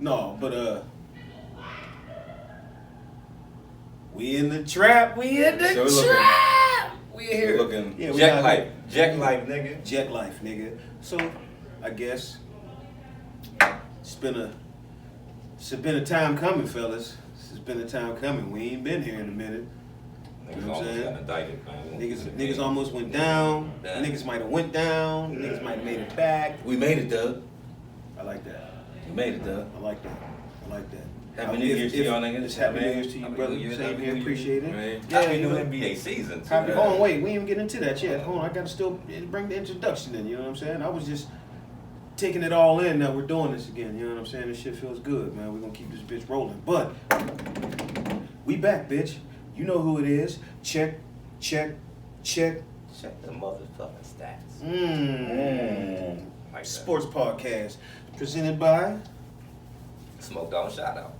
No, but we in the trap. We in the trap. We here. Looking yeah, Jack Life. Jack Life, nigga. Jack Life, nigga. So, I guess it's been a time coming, fellas. It's been a time coming. We ain't been here in a minute. Niggas You know what I'm almost saying? got indicted, man. Niggas almost went down. Damn. Niggas might have went down. Niggas might have made it back. We made it, Doug. I like that. We made it, Doug. I like that. I like that. Happy New Year's to y'all niggas. It's Happy New Man. Year's to you, Happy brother. New Year's, Same Happy here. New Appreciate it. Right. Happy you new know. NBA season. Happy. too. Hold on, wait. We ain't even getting into that yet. Hold on. I gotta still bring the introduction in. You know what I'm saying? I was just taking it all in. Now we're doing this again. You know what I'm saying? This shit feels good, man. We're gonna keep this bitch rolling. But we back, bitch. You know who it is. Check. Check the motherfucking stats. Like that. Sports podcast presented by Smoked on shout out.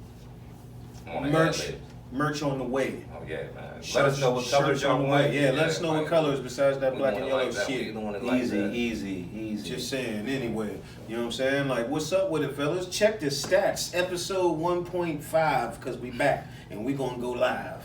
On the Merch. ad-lib. Merch on the way. Oh yeah, man. Let us know what colors Shirts on y'all the want. way. Yeah, let us know what colors besides that we black doing and it yellow like that. We shit. doing it like that. Easy. Just saying, anyway. You know what I'm saying? Like, what's up with it, fellas? Check the stats. Episode 1.5, because we back and we gonna go live.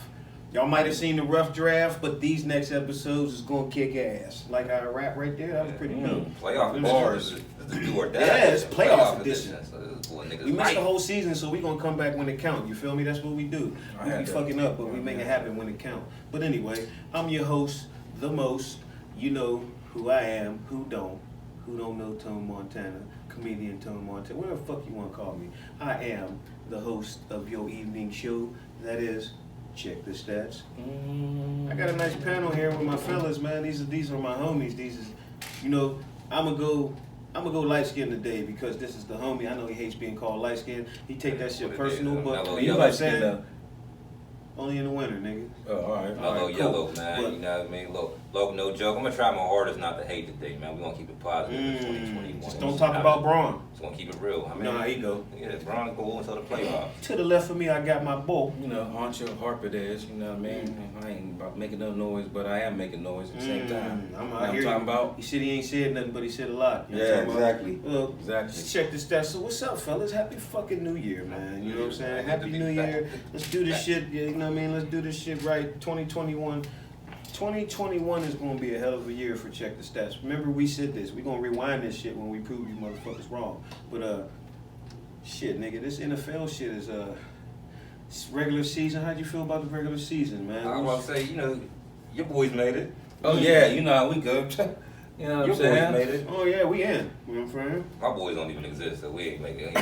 Y'all might have seen the rough draft, but these next episodes is gonna kick ass. Like our rap right there, that was pretty dope. Playoff Bars. bars. This is do or die. Yeah, it's playoff edition. So this is what niggas We missed like. the whole season, so we gonna come back when it count. You feel me? That's what we do. I We had be that. fucking up, but we make it happen when it count. But anyway, I'm your host, the most. You know who I am, who don't know Tone Montana, comedian Tone Montana, whatever the fuck you wanna call me. I am the host of your evening show. That is, check the stats. I got a nice panel here with my fellas, man. These are my homies. These is, you know, I'ma go light skin today because this is the homie. I know he hates being called light skin. He take that shit What it personal, is, but mellow you know yellow what I'm skin, saying? though. Only in the winter, nigga. Oh, all right. Mellow Alright, cool. yellow, man. But- you know what I mean? Look, no joke. I'm gonna try my hardest not to hate today, man. We're gonna keep it positive in 2021. Just don't talk about Braun. Just gonna keep it real. I mean, You know how he go. Yeah, Braun go until the playoffs. To the left of me, I got my bull. You know, Ancho Harpidez, you know what I mean? I ain't about making no noise, but I am making noise at the same time. I'm You know out what here. I'm talking about? He said he ain't said nothing, but he said a lot. You know Yeah, what I'm talking about? exactly. Well, Exactly. let's check the stats. So what's up, fellas? Happy fucking New Year, man. You know what I'm saying? Good to Happy be New back. Year. Let's do this shit. Yeah, you know what I mean? Let's do this shit right. 2021 is going to be a hell of a year for Check the Stats. Remember, we said this. We're going to rewind this shit when we prove you motherfuckers wrong. But, shit, nigga, this NFL shit is, it's regular season. How'd you feel about the regular season, man? I was gonna say, you know, your boys made it. Oh, yeah, you know how we go. You know what Your I'm boys saying? made it. Oh, yeah, we in. You know what I'm saying? My boys don't even exist, so we ain't making it.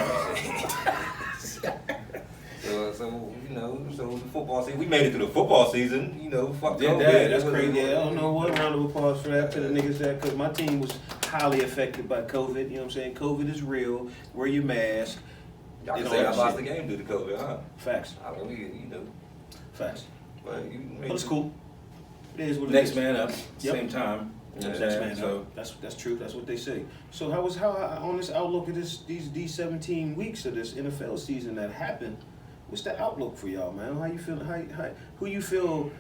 So you know, so the football season, we made it through the football season. You know, fuck Yeah, COVID. That's crazy. Yeah, I don't know what round of applause for that to the niggas that, because my team was highly affected by COVID. You know what I'm saying? COVID is real. Wear your mask. Y'all You can know say I that lost shit. the game due to COVID, huh? Facts. I mean, you know, Facts. but you But it's cool. It is what it Next is. man up, Yep. same time. You know what I'm Next saying? man So, up. That's true. That's what they say. So how on this outlook of these 17 weeks of this NFL season that happened? What's the outlook for y'all, man? How you feeling? Who you feel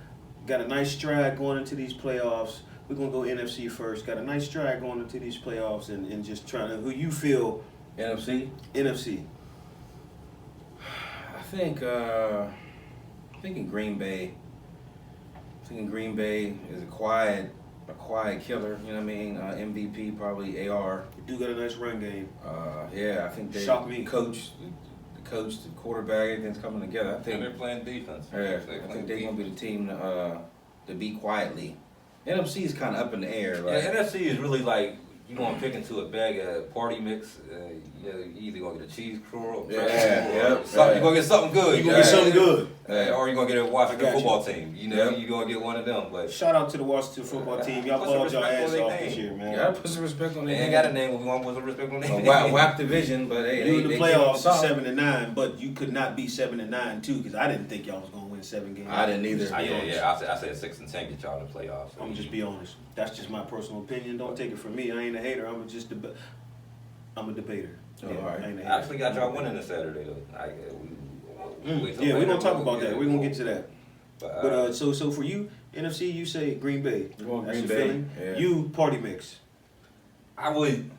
got a nice stride going into these playoffs? We're gonna go NFC first. Got a nice stride going into these playoffs and just trying to. Who you feel NFC? NFC? I think, thinking Green Bay. Thinking Green Bay is a quiet killer. You know what I mean? MVP probably AR. We do got a nice run game. Yeah, I think they Shock me. the coach, the quarterback, everything's coming together. I and think. they're playing defense. Yeah, I think they're gonna be the team to beat quietly. NFC is kind of up in the air, Yeah, right? NFC is really like you gonna pick into a bag of party mix. You know, you either gonna get a cheese curl, or Yeah, or yep, something. right. You gonna get something good. You gonna get something good. Or you gonna get a Washington I got you. football team. You know, Yep. you gonna get one of them. But Shout out to the Washington football team. Y'all Put some balled your respect on ass their off name. this year, man. You gotta put some respect on they their ain't got a name. We want some respect on their name. WAP division, but hey, You in the they playoffs solid. 7-9, but you could not be 7-9 too, because I didn't think y'all was gonna win 7 games. I didn't either. Just be honest. I said 6-10 get y'all in the playoffs. I'm gonna just be honest. That's just my personal opinion. Don't take it from me. I ain't a hater. I'm a debater. Oh, all right. I ain't a hater. I actually got y'all winning this Saturday though. Yeah, we're gonna talk about that. We're gonna get to that. But so for you, NFC, you say Green Bay. We're going That's Green your Bay, feeling. yeah. You party mix. I would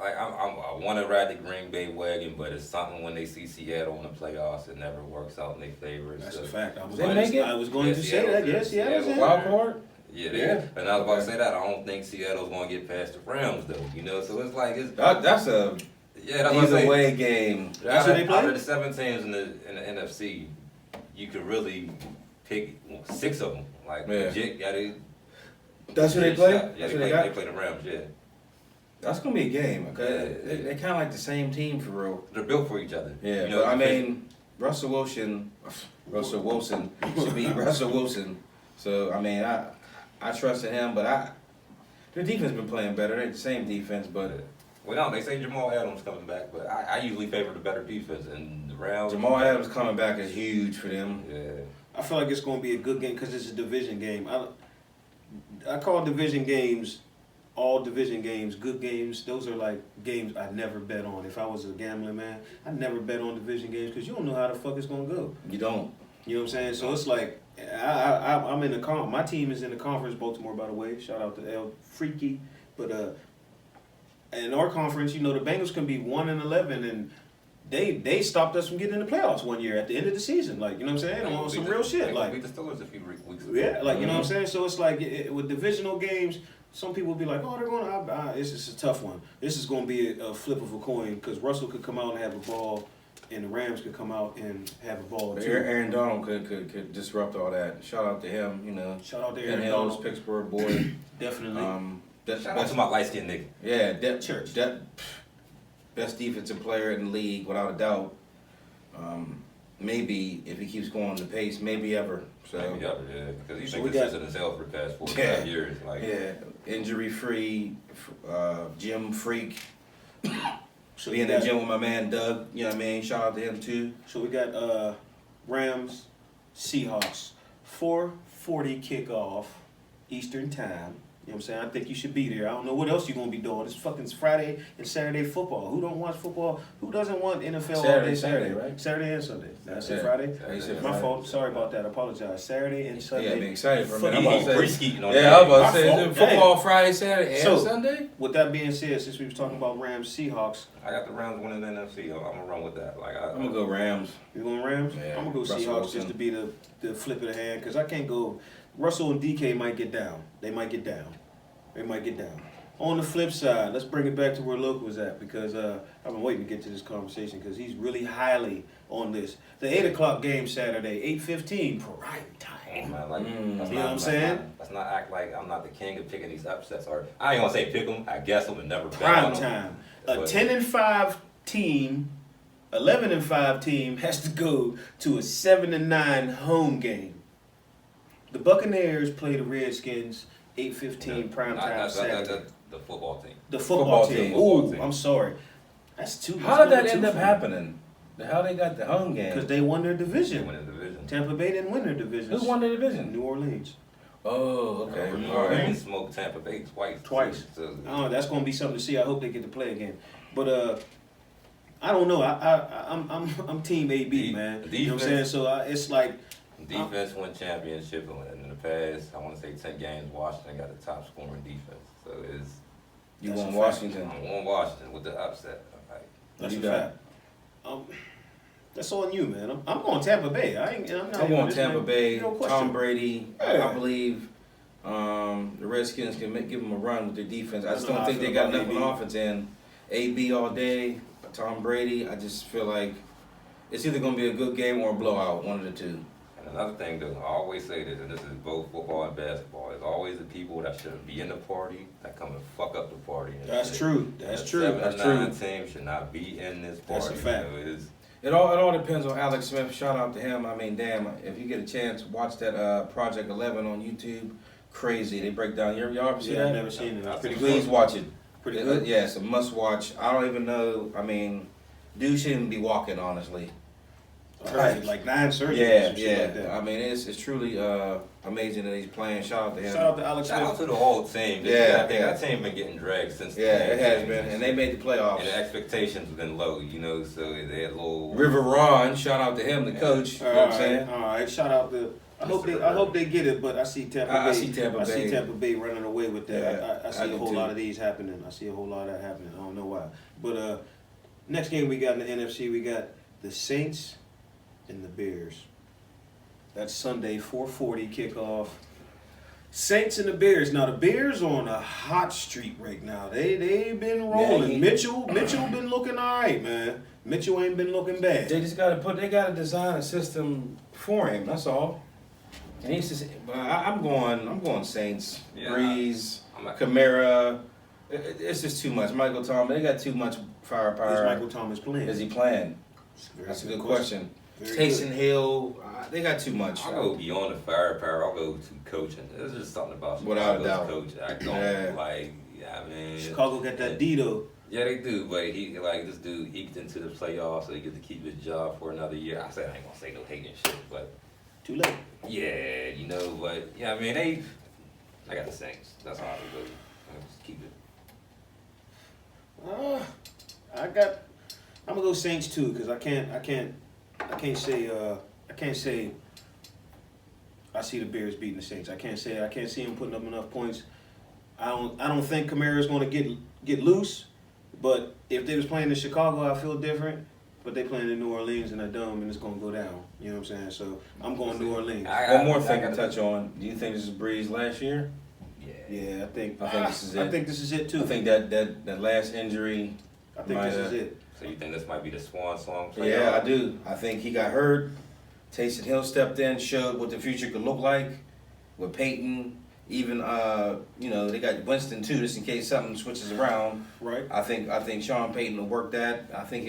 I want to ride the Green Bay wagon, but it's something when they see Seattle in the playoffs, it never works out in their favor. That's so. a fact. I was going Yeah, to say Seattle, that. Yes, Seattle's in. Wild card? Yeah, Yeah. and I was about to say that. I don't think Seattle's going to get past the Rams, though. So it's like That's a that's what I either say. way game. That's what they play? Out of the 7 teams in the NFC, you could really pick 6 of them. Like Yeah. legit, That's who they play? Yeah, That's who they got? they play the Rams. Yeah, That's gonna be a game. Okay, Yeah. they kind of like the same team for real. they're built for each other. Yeah, You know, but I mean, Russell Wilson should be Russell Wilson. So I mean, I trusted him, but their defense been playing better. They're the same defense, but well, no, they say Jamal Adams coming back, but I usually favor the better defense, and the Rams. Jamal Adams coming back is huge for them. Yeah. I feel like it's going to be a good game because it's a division game. I call division games, all division games, good games. Those are like games I never bet on. If I was a gambling man, I'd never bet on division games because you don't know how the fuck it's going to go. You don't. You know what I'm saying? So it's like I'm in the my team is in the conference, Baltimore, by the way. Shout out to El Freaky, but in our conference, you know, the Bengals can be 1-11, and they stopped us from getting in the playoffs one year at the end of the season. Like, you know what I'm saying? On some real shit. Like, beat the Steelers a few weeks ago. yeah, like, you know what I'm saying? So it's like with divisional games, some people be like, oh, they're going to, it's just a tough one. This is going to be a flip of a coin because Russell could come out and have a ball, and the Rams could come out and have a ball too. Aaron Donald could disrupt all that. Shout out to him. You know, Shout out to Penn Aaron Hills, Donald. Pittsburgh boy. Definitely. Shout out to my light skinned nigga. Yeah, Church. Best defensive player in the league without a doubt. Maybe if he keeps going the pace, maybe ever. So Maybe ever, yeah, because he's So been we got- consistent as hell for the past 4 or Yeah. 5 years. Like, yeah, injury free, gym freak. So Be we in the got, gym with my man Doug. You know what I mean? Shout out to him too. so we got Rams, Seahawks, 4:40 kickoff Eastern time. You know what I'm saying? I think you should be there. I don't know what else you're gonna be doing. It's fucking Friday and Saturday football. Who don't watch football? Who doesn't want NFL all day Saturday, right? Saturday and Sunday. Did I say Yeah. Friday? Yeah, you said My Friday. fault. Sorry about that. I apologize. Saturday and Sunday. Yeah, I'm excited for a minute. Fuck I'm you. about to say. Pre-skeeting on Yeah, that. I was about My to say, is fault. it football Friday, Saturday, and So- Sunday? With that being said, since we was talking about Rams, Seahawks, I got the Rams winning the NFC. I'm gonna run with that. Like, I'm gonna go Rams. you going Rams? Yeah, I'm gonna go Russell Seahawks Wilson. just to be the flip of the hand because I can't go. Russell and DK might get down. They might get down. They might get down. On the flip side, let's bring it back to where Luke was at because I've been waiting to get to this conversation because he's really highly on this. The 8 o'clock game Saturday, 8:15 prime oh, time. man, like, Mm. let's You know not- what I'm let's saying? not- Let's not act like I'm not the king of picking these upsets. Or I ain't gonna say pick them. I guess them and never bet Prime on them. time. A But- 10-5 team, 11-5 team has to go to a 7-9 home game. The Buccaneers play the Redskins 8:15 prime time Saturday. The football team. The football Football team. team. Ooh, team. I'm sorry. That's too. How did that end up happening? How they got the home Because game? they won their They division. win the division. Tampa Bay didn't win their division. Who won the division? New Orleans. Oh, okay. New All Orleans right. smoked Tampa Bay twice. Twice. So, Oh, that's going to be something to see. I hope they get to play again. But I don't know. I'm Team AB, man. You know what I'm saying? Defense. So it's like defense won championship, and in the past, I want to say 10 games, Washington got the top scoring defense. So it's You That's won a fact. Washington. I won Washington with the upset. Like, that's You a got fact. That's on you, man. I'm going Tampa Bay. I'm not I'm even going this Tampa man. Bay. No question. Tom Brady. Yeah. I believe the Redskins can give them a run with their defense. I just That's don't how I think feel they got about enough AB. on offense. And AB all day, Tom Brady. I just feel like it's either going to be a good game or a blowout, one of the two. and another thing, though, I always say this, and this is both football and basketball. There's always the people that shouldn't be in the party that come and fuck up the party. And That's shit. true. That's The true. 7 That's and 9 true. team should not be in this That's party. a fact. You know, it's, It all depends on Alex Smith. Shout out to him. I mean, damn, if you get a chance, watch that Project 11 on YouTube. Crazy. They break down. Y'all ever see Yeah, I've that? never seen it. It's pretty Please good. watch it. Pretty good. Yeah, it's a must watch. I don't even know. I mean, dude shouldn't be walking, honestly. Right, like 9 surgeries. Yeah, and shit like yeah. that. I mean, it's truly amazing that he's playing. Shout out to him. Shout out to Alex shout out Smith. to the whole team. Yeah, I think yeah. that team been getting dragged since Yeah, the it has been, and they made the playoffs. And the expectations have been low, you know, so they had a little. River Ron, shout out to him, the coach. You know what I'm saying? All right. Shout out to I hope they get it, but I see Tampa Bay. I see Tampa Bay running away with that. Yeah, I see do a whole too. lot of these happening. I see a whole lot of that happening. I don't know why. But next game we got in the NFC, we got the Saints and the Bears. That's Sunday, 4:40 kickoff. Saints and the Bears. Now the Bears on a hot streak right now. They been rolling. Yeah, Mitchell been looking all right, man. Mitchell ain't been looking bad. They just they gotta design a system for him. That's all. And he's just, I'm going Saints. Yeah, Breeze, I'm not- Kamara. It's just too much. Michael Thomas. They got too much Is firepower. Michael Thomas playing? Is he playing? Very That's a good question. Very Taysom good. Hill. They got too much. I'll go beyond the firepower. I'll go to coaching. There's just something about Without a Chicago's doubt. coach. I don't Yeah. like. Yeah, I mean, Chicago got that D though. Yeah, they do, but he like this dude eked into the playoffs, so he gets to keep his job for another year. I said I ain't gonna say no hating shit, but Too late. yeah, you know, but yeah, I mean I got the Saints. That's how I would go. I'll just keep it. I'm gonna go Saints too because I can't say I see the Bears beating the Saints. I can't see them putting up enough points. I don't think Kamara's gonna get loose, but if they was playing in Chicago, I feel different. But they playing in New Orleans in a dome and it's gonna go down. You know what I'm saying? So I'm going New Orleans. One more thing to touch on. Do you think this is Breeze last year? Yeah, I think this is it. I think this is it too. I think that last injury. I think this is it. So you think this might be the swan song? Yeah, I do. I think he got hurt. Taysom Hill stepped in, showed what the future could look like with Peyton. Even they got Winston too, just in case something switches around. Right. I think Sean Payton will work that. I think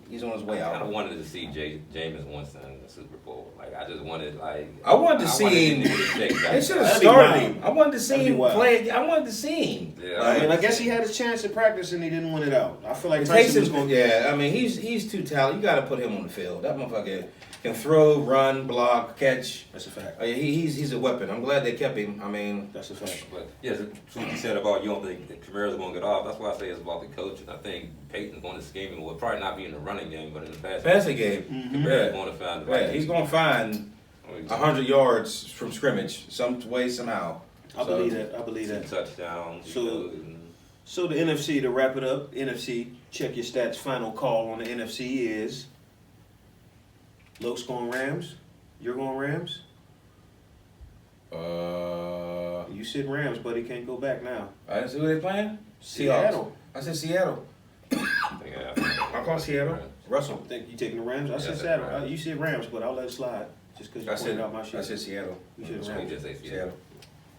he's on his way I out. wanted to see Jameis Winston in the Super Bowl. Like I just wanted I wanted to see him. him. to shake back. They should have That'd be started wild. him. I wanted to see That'd be him wild. play. I wanted to see him. Yeah, I mean, I guess he had his chance in practice and he didn't win it out. I feel like Tyson was Taysom's going. yeah, I mean he's too talented. You got to put him on the field. That motherfucker can throw, run, block, catch. That's a fact. He's a weapon. I'm glad they kept him. I mean, That's a fact. But yeah, so what you said about you don't think that Kamara's going to get off. That's why I say it's about the coaching. I think Peyton's going to scheme him. Well, probably not be in the running game, but in the passing game. Mhm. Kamara's Yeah. going to find the Yeah, right. he's gonna find 100 yards from scrimmage, some way, somehow. I believe that. I believe Two that. touchdowns. So- you know, and So the NFC, to wrap it up, NFC, check your stats. Final call on the NFC is Los going Rams. You're going Rams. You said Rams, but he can't go back now. I didn't see who they playing. Seattle. I said Seattle. I think I call Seattle. Russell. I think you taking the Rams. I said Yeah, I said Seattle. Rams. You said Rams, but I'll let it slide just because you I pointed said out my shit. I said Seattle. You said So we Rams. just say Seattle.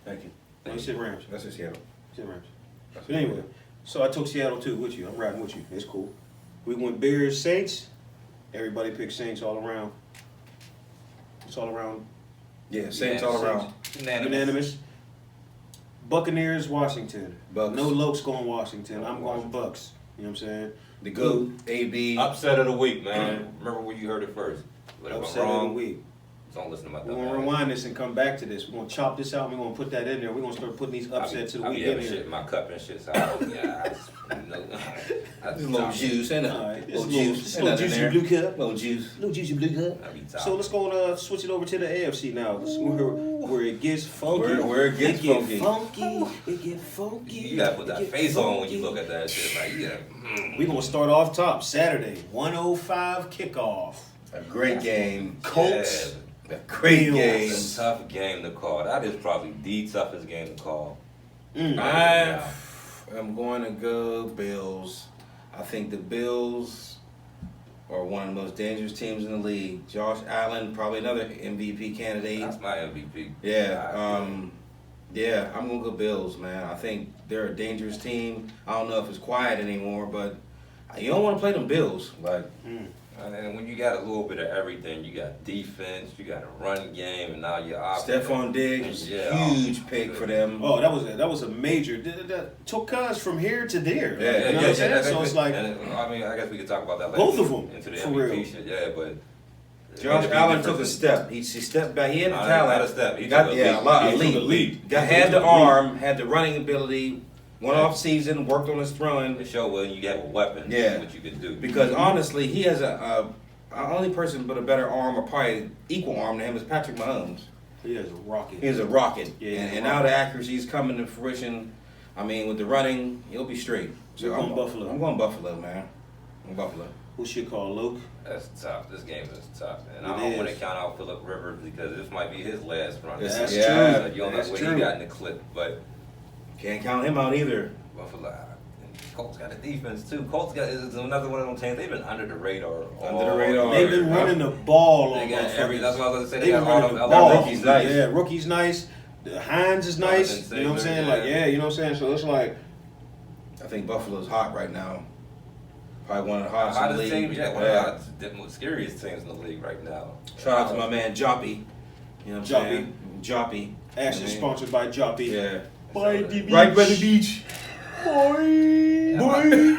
Thank you. No, you said Rams. I said Seattle. You said Rams. But anyway, so I took Seattle too with you. I'm riding with you. It's cool. We went Bears, Saints. Everybody picked Saints all around. It's all around Yeah, Saints all around. unanimous. Buccaneers, Washington. Bucks. No Lokes going Washington. I'm going Bucks. You know what I'm saying? The GOAT, AB. Upset of the week, man. Remember where you heard it first. But if Upset I'm of the wrong, week. don't listen to my We're dumb going to ass. rewind this and come back to this. We're going to chop this out. We're going to put that in there. We're going to start putting these upsets of the I be week in having here. shit in my cup and shit. So I just, I Just a little juice, ain't it? All right. Little Just juice. little juicy there. blue cup. Little juice. Little juicy blue cup. I be So let's go and switch it over to the AFC now. Where it gets funky. Where it gets funky. It get funky. You gotta put that It get face on when you funky. look at that shit. Like, you gotta, We're going to start off top. Saturday, 1:05 kickoff. A great game. Colts. A great Bills. game. It's a tough game to call. That is probably the toughest game to call. I am going to go Bills. I think the Bills are one of the most dangerous teams in the league. Josh Allen, probably another MVP candidate. That's my MVP. Yeah, yeah, I'm gonna go Bills, man. I think they're a dangerous team. I don't know if it's quiet anymore, but you don't want to play them Bills. Like, And when you got a little bit of everything, you got defense, you got a run game, and now you're offense. Stephon Diggs, Yeah. huge pick for them. Oh, that was a major. That took us from here to there. Yeah, you know what I'm saying? So it's like I mean, I guess we could talk about that later. Both of them, Into the for MVP real. shit, yeah, but Josh Allen took a step. He stepped back. He had the Not talent. a step. He Got took a yeah, leap. a lot He took a elite. leap. Had the arm, had the running ability. Went off season, worked on his throwing. To show when you have a weapon, Yeah. what you can do. Because honestly, he has a only person but a better arm, or probably equal arm to him, is Patrick Mahomes. He is a rocket. He's a rocket. Yeah, and now the accuracy's coming to fruition. I mean, with the running, he'll be straight. So You're I'm going Buffalo. I'm going Buffalo, man. I'm Buffalo. Who should call Luke? That's tough. This game is tough. And It I don't want is. to count out Phillip Rivers because this might be his last run. That's true. You don't know That's what true. he got in the clip. But Can't count him out either. Buffalo, Colts got a defense too. Colts got is another one of them teams. They've been under the radar. Under the radar. They've been running the ball They on got every. motherfuckers. That's what I was gonna say. They They've got been all running them. the all ball. them Rookie's nice. Yeah, rookie's nice. The Hines is nice. Jonathan You know what I'm Taylor, saying? Like, yeah. yeah, you know what I'm saying? So it's like, I think Buffalo's hot right now. Probably one of the hottest in the Hottest league. team, yeah, one of the most scariest teams in the league right now. Shout out to my man Joppy. You know what I'm saying? Joppy. actually sponsored by Joppy. Yeah. By the beach. Right by the beach. Boy. Boy.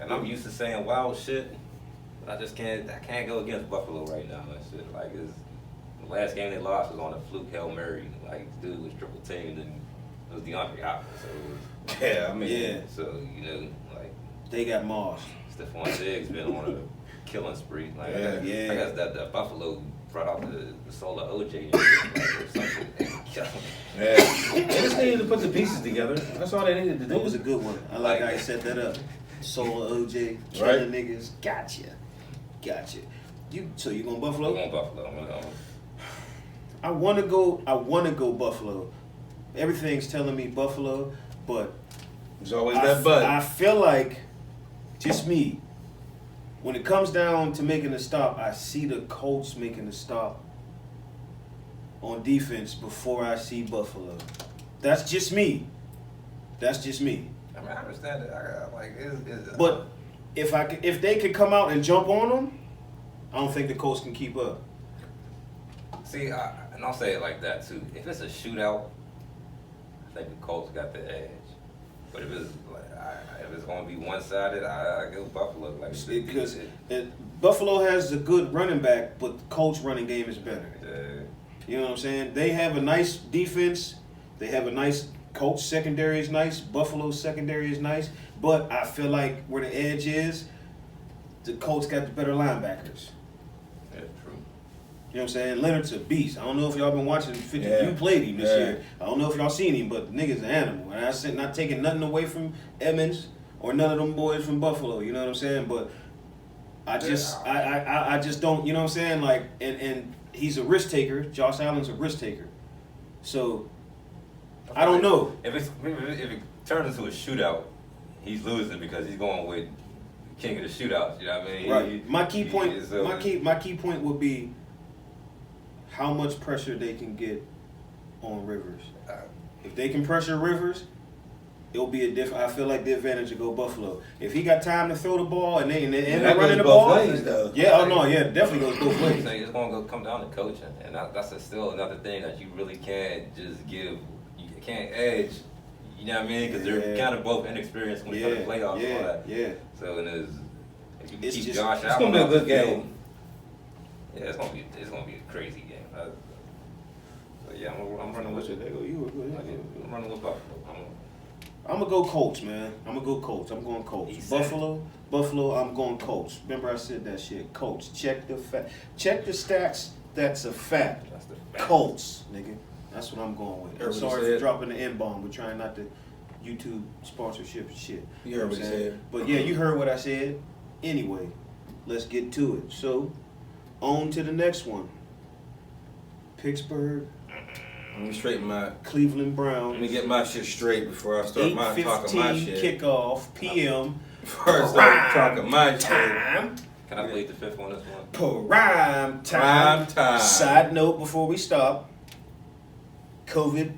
And I'm used to saying wild shit, but I just can't go against Buffalo right now. That shit, like, the last game they lost was on a fluke Hail Mary. Like, dude was triple teamed and it was DeAndre Hopkins. Yeah, I mean. Yeah, So, you know, like, they got Moss. Stephon Diggs been on a killing spree. Like, Yeah. I guess that Buffalo brought out the soul of OJ and shit, like, or something. Yeah. They just needed to put the pieces together. That's all they needed to do. That was a good one. I like how you set that up. Solar OJ, killing niggas. Gotcha. So you going I'm Buffalo? going Buffalo. I wanna go Buffalo. Everything's telling me Buffalo, but There's always that bud. I feel like, just me, when it comes down to making a stop, I see the Colts making a stop on defense before I see Buffalo. That's just me. I mean, I understand it. But if they could come out and jump on them, I don't think the Colts can keep up. See, and I'll say it like that too. If it's a shootout, I think the Colts got the edge. But if it's going to be one-sided, I go Buffalo. Like Because Buffalo has a good running back, but the Colts' running game is better. You know what I'm saying? They have a nice defense. They have a nice Colts secondary is nice. Buffalo's secondary is nice. But I feel like where the edge is, the Colts got the better linebackers. Yeah, true. You know what I'm saying? Leonard's a beast. I don't know if y'all been watching 50. Yeah. You played him this Yeah. year. I don't know if y'all seen him, but the nigga's an animal. And I said not taking nothing away from Emmons or none of them boys from Buffalo. You know what I'm saying? But I just I just don't. You know what I'm saying? Like and he's a risk taker. Josh Allen's a risk taker. So I don't know. If it turns into a shootout, he's losing because he's going with king of the shootouts. You know what I mean? Right. My key point. is, My key point would be how much pressure they can get on Rivers. If they can pressure Rivers, it'll be a different. I feel like the advantage will go Buffalo. If he got time to throw the ball and they're that running the goes both ball, ways, though. yeah, oh no, yeah, it definitely goes both ways. So it's going to come down to coaching, and that's still another thing that you really can't just give. You can't edge. You know what I mean? Because they're kind of both inexperienced when it comes to playoffs and all that. Yeah. So if you It's keep just- Josh It's Allen gonna be a off the good field, game. yeah, it's gonna be a crazy game. But yeah, I'm running with it. I'm running with Buffalo. I'm gonna go Colts, man. I'm gonna go Colts. I'm going Colts. He said Buffalo. I'm going Colts. Remember I said that shit. Colts. Check the stats. That's a fact. That's the fact. Colts, nigga. That's what I'm going with. I'm Heard what he sorry for said. dropping the N-bomb. We're trying not to YouTube sponsorship and shit. You heard what he said. But yeah, you heard what I said. Anyway, let's get to it. So, on to the next one. Pittsburgh, Let me straighten my. Cleveland Browns. Let me get my shit straight before I start talking my 8:15 shit. kickoff PM. Before I start talking my shit. Time. Can I plead the fifth on this one? Prime time. Prime time. Side note before we stop. COVID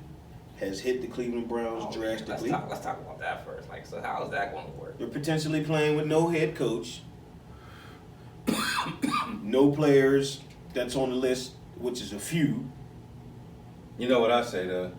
has hit the Cleveland Browns drastically. Let's talk about that first. Like, so how is that going to work? They're potentially playing with no head coach. No players that's on the list, which is a few. You know what I say though?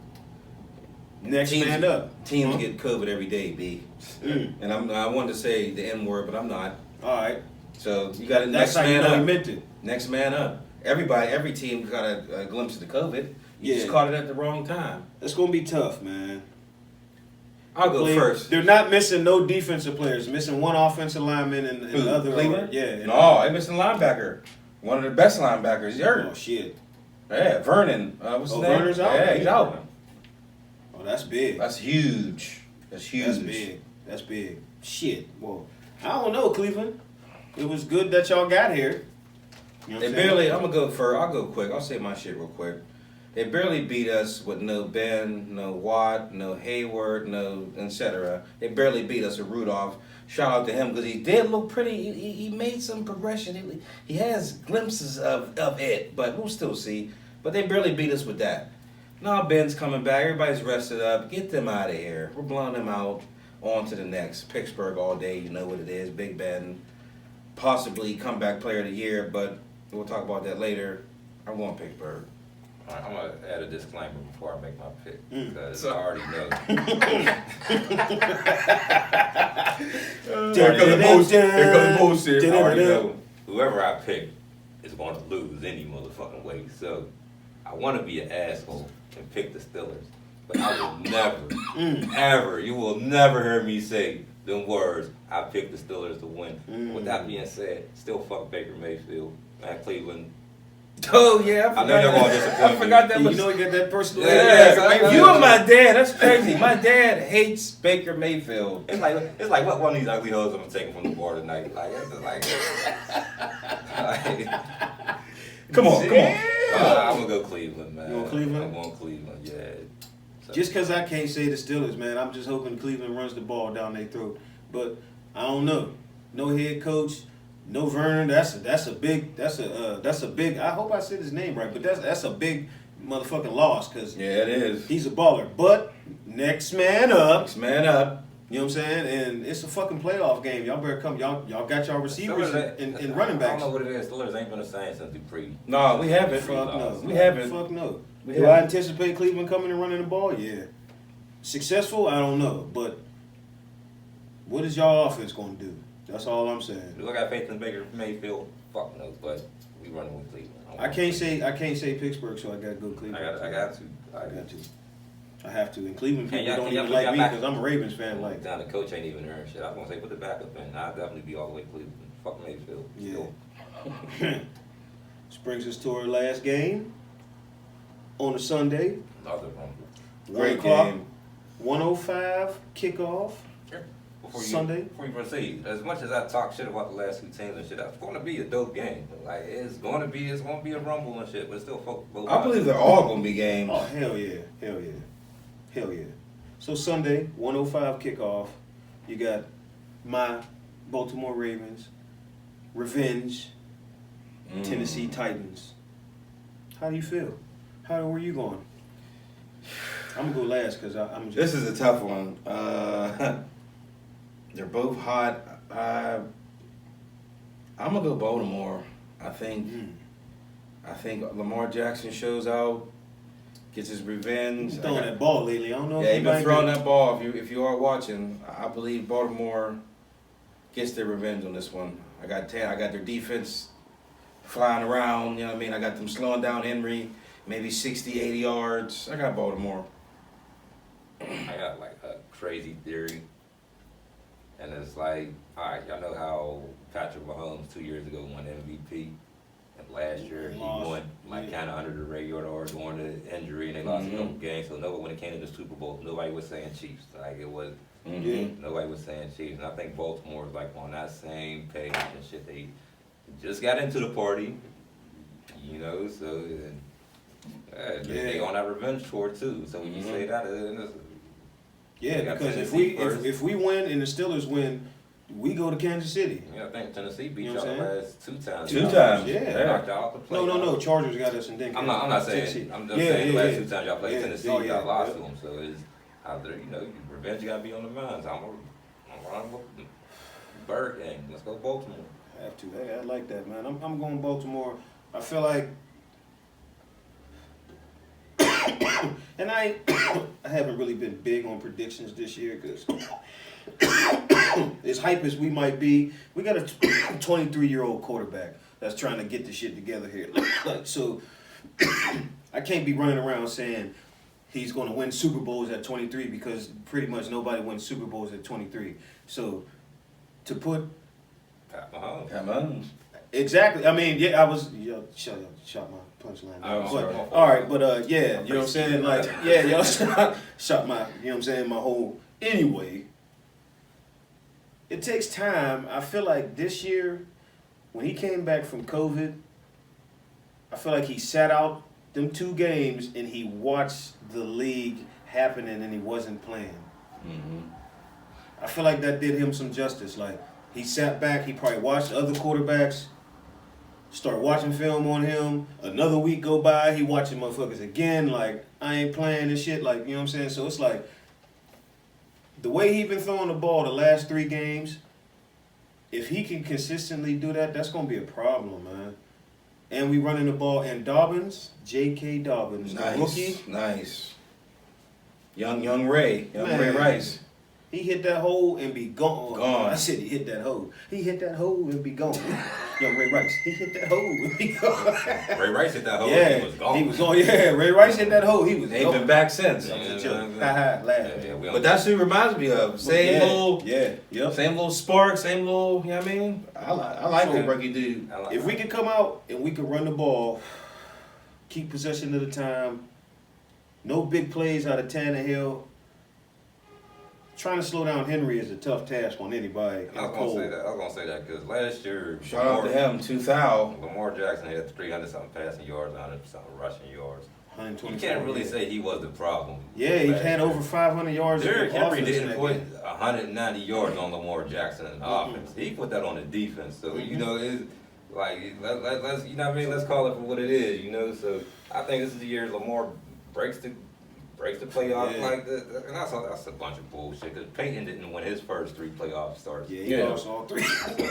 Next Teams- man up. Teams Huh? get COVID every day, B. Mm. And I wanted to say the N word, but I'm not. All right. So you got to That's next how you man know he up. meant it. Next man up. Every team got a glimpse of the COVID. You just Yeah. caught it at the wrong time. It's gonna be tough, man. I'll go first. They're not missing no defensive players. Missing one offensive lineman and Who, the other. Cleveland? Yeah. No, they missing linebacker. One of the best linebackers. You heard? Oh shit. Yeah, Vernon. What's his Oh, name? Verner's out? Yeah, he's out. Oh, that's big. That's huge. That's huge. That's big. That's big. Shit. Well, I don't know, Cleveland. It was good that y'all got here. You know what They I'm saying? barely. I'm gonna go for. I'll go quick. I'll say my shit real quick. They barely beat us with no Ben, no Watt, no Hayward, no etc. They barely beat us with Rudolph. Shout out to him because he did look pretty. He made some progression. He has glimpses of it, but we'll still see. But they barely beat us with that. Now Ben's coming back. Everybody's rested up. Get them out of here. We're blowing them out. On to the next. Pittsburgh all day. You know what it is. Big Ben. Possibly comeback player of the year, but we'll talk about that later. I'm going Pittsburgh. All right, I'm gonna add a disclaimer before I make my pick because So- I already know. Here comes the bullshit. I already know. Whoever I pick is going to lose any motherfucking way. So I want to be an asshole and pick the Steelers, but I will never, ever, you will never hear me say them words. I picked the Steelers to win. With that being said, still fuck Baker Mayfield, man. Cleveland. Oh yeah, I know they're gonna disappoint I forgot that You was. know he got that personal. Yeah, You and my dad. That's crazy. My dad hates Baker Mayfield. It's like what one of these ugly hoes I'm taking from the bar tonight. Like it's like, Come on. I'm gonna go Cleveland, man. You going Cleveland? I'm going Cleveland, yeah. So, Just because I can't say the Steelers, man, I'm just hoping Cleveland runs the ball down their throat. But I don't know. No head coach, no Vernon. That's a big. I hope I said his name right, but that's a big motherfucking loss because Yeah, it is. he's a baller. But next man up. Next man up. You know what I'm saying? And it's a fucking playoff game. Y'all better come. Y'all got y'all receivers and running I backs. don't know what it is. Steelers ain't been the same since Dupree. No, we haven't. Fuck no. We haven't. Fuck no. We Do I haven't. anticipate Cleveland coming and running the ball? Yeah. Successful? I don't know. But what is y'all offense going to do? That's all I'm saying. Do I got faith in Baker Mayfield? Fuck no, but we running with Cleveland. I can't say Pittsburgh, so I got to go Cleveland. I got to. I got to. I have to. And Cleveland Can people y'all- don't can y'all even like put me y'all because I'm a Ravens fan. Like, Down the coach ain't even earned shit. I was gonna say put the backup in. I'd definitely be all the way Cleveland. Fuck Mayfield. Yeah. Still. this brings us to our last game on a Sunday. Another rumble. 1 Great o'clock, game. 1:05 kickoff. Sunday? Before you proceed, as much as I talk shit about the last two teams and shit, it's going to be a dope game. Like it's going to be a rumble and shit, but it's still both. I believe they're all gonna be games. Oh, hell yeah. Hell yeah. Hell yeah. So Sunday, 1:05 kickoff. You got my Baltimore Ravens, revenge, Tennessee Titans. How do you feel? How were you going? I'm gonna go last because I'm just. This is a tough one. They're both hot. I'm gonna go Baltimore. I think Lamar Jackson shows out, gets his revenge. He's throwing that ball lately. I don't know. Yeah, if he's been anybody throwing did. that ball. If you are watching, I believe Baltimore gets their revenge on this one. I got their defense flying around. You know what I mean? I got them slowing down Henry, maybe 60, 80 yards. I got Baltimore. I got like a crazy theory, and it's like, all right, y'all know how Patrick Mahomes 2 years ago won MVP, and last year he Lost. won like kind of under the radar or going to injury, and they lost a couple games. So nobody, when it came to the Super Bowl, nobody was saying Chiefs. Like it was. Yeah. Nobody was saying Chiefs, and I think Baltimore is like on that same page and shit. They just got into the party, you know, so they on that revenge tour too. So when you say that, it's, Yeah, They got because Tennessee first. if we win and the Steelers win, we go to Kansas City. I think Tennessee beat You know y'all what I'm the last 2 times. Two times. Yeah. Knocked y'all out the play. No. Chargers got us in Denver. I'm not saying. Tennessee. I'm just saying the last 2 times y'all played Yeah, Tennessee, yeah, y'all lost yeah. to them. So it's out there, you know, revenge got to be on the minds. I'm running with Bird gang. Let's go Baltimore. Have to. Hey, I like that, man. I'm going Baltimore. I feel like, and I haven't really been big on predictions this year because as hype as we might be, we got a 23-year-old quarterback that's trying to get the shit together here. Like, so I can't be running around saying he's going to win Super Bowls at 23 because pretty much nobody wins Super Bowls at 23. So to put Pat Mahomes. Come on. Exactly. I mean, yeah, I was shut my punchline. I'm But, sorry. all right, but yeah, you know what I'm saying? Like, yeah, yo, shot my, you know what I'm saying? My whole. Anyway, it takes time. I feel like this year, when he came back from COVID, I feel like he sat out them 2 games and he watched the league happening and he wasn't playing. Mm-hmm. I feel like that did him some justice. Like, he sat back, he probably watched other quarterbacks, start watching film on him. Another week go by, he watching motherfuckers again. Like, I ain't playing this shit. Like, you know what I'm saying? So it's like, the way he been throwing the ball the last 3 games, if he can consistently do that, that's going to be a problem, man. And we running the ball. And Dobbins, J.K. Dobbins, the rookie. Nice. Young Ray. Man. Ray Rice. He hit that hole and be gone. Gone. I said he hit that hole. He hit that hole and be gone. Young Ray Rice. He hit that hole and be gone. Ray Rice hit that hole. Yeah, He was gone. He was gone. Yeah, Ray Rice hit that hole. He was Ain't gone. been back since. That was a Yeah, joke. yeah. Ha ha, laugh. But that's who he reminds me of. Same little, Yep. same little spark, same little. You know what I mean? I like So- that rookie dude. If we could come out and we could run the ball, keep possession of the time, no big plays out of Tannehill. Trying to slow down Henry is a tough task on anybody. I was gonna say that because last year, Shout out to him, 2,000. Lamar Jackson had 300 something passing yards, 100 something rushing yards. 120. You can't really say he was the problem. Yeah, he last had year. over 500 yards. Derrick of Henry offense in didn't that put game. 190 yards on Lamar Jackson in offense. He put that on the defense. So you know, it's like let's you know what I mean. Let's call it for what it is. You know, so I think this is the year Lamar breaks the playoff Yeah. like that, and that's a bunch of bullshit. Because Peyton didn't win his first 3 playoff starts. Yeah, he Yeah. lost all 3.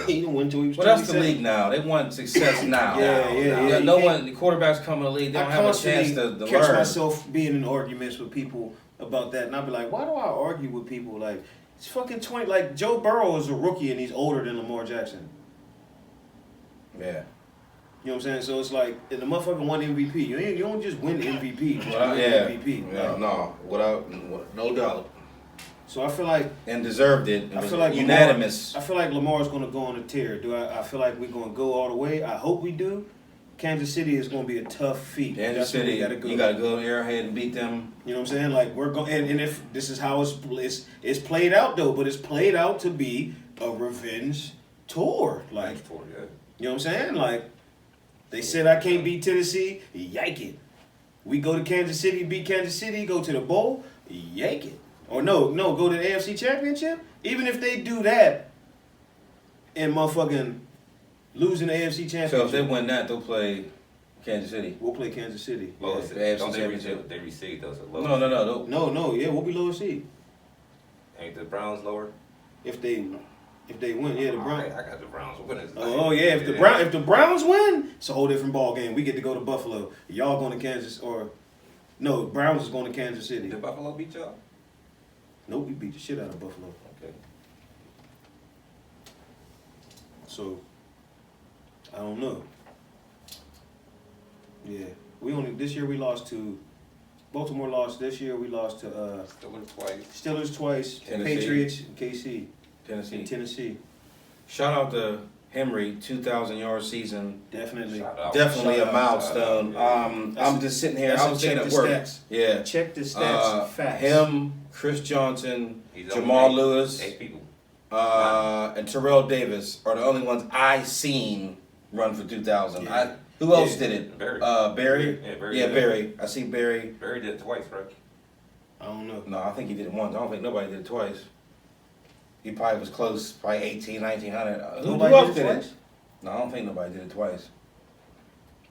He didn't win till he was Well, that's the 27. league now. They want success now. Yeah. No You one, the quarterbacks come in the league, they I don't have a chance constantly to catch learn. myself being in arguments with people about that, and I'll be like, why do I argue with people? Like, it's fucking 20. Like, Joe Burrow is a rookie and he's older than Lamar Jackson. Yeah. You know what I'm saying? So it's like, if the motherfucker won MVP. You don't just win MVP. Just Well, win yeah. MVP. No, no, no doubt. So I feel like And deserved it. It I was feel like unanimous. I feel like Lamar's going to go on a tear. I feel like we're going to go all the way. I hope we do. Kansas City is going to be a tough feat. Kansas That's where City, we gotta go. you got to go to Arrowhead and beat them. You know what I'm saying? Like, we're going, and if this is how it's played out though, but it's played out to be a revenge tour. Like, you know what I'm saying? Like, they said I can't beat Tennessee, yike it. We go to Kansas City, beat Kansas City, go to the bowl, yike it. Or no, go to the AFC Championship. Even if they do that and motherfucking losing the AFC Championship, So if they win that, they'll play Kansas City. we'll play Kansas City. Well, Yeah. The AFC don't Championship. they received those? No. No, yeah, we'll be lower seed. Ain't the Browns lower? If they win, yeah, the Browns. I got the Browns winning. Oh yeah, if the Browns win, it's a whole different ball game. We get to go to Buffalo. Y'all going to Kansas or no? Browns is going to Kansas City. Did Buffalo beat y'all? Nope, we beat the shit out of Buffalo. Okay. So I don't know. Yeah, this year we lost to Baltimore. Lost this year. We lost to Steelers twice, Tennessee. Patriots, and KC, Tennessee. and Tennessee. Shout out to Henry, 2,000-yard season. Definitely. Definitely Shout a out. milestone. I'm just sitting here. I was check sitting the at work. stats. Yeah. Check the stats. Facts. Him, Chris Johnson, He's Jamal only Lewis, 8 people. and Terrell Davis are the only ones I seen run for 2,000. Yeah. Who else Yeah. did it? Barry. Barry. Yeah, Barry. Yeah, did it. Barry. I see Barry. Barry did it twice, right? I don't know. No, I think he did it once. I don't think nobody did it twice. He probably was close, probably 1900. Who Nobody else did did it it? twice? No, I don't think nobody did it twice.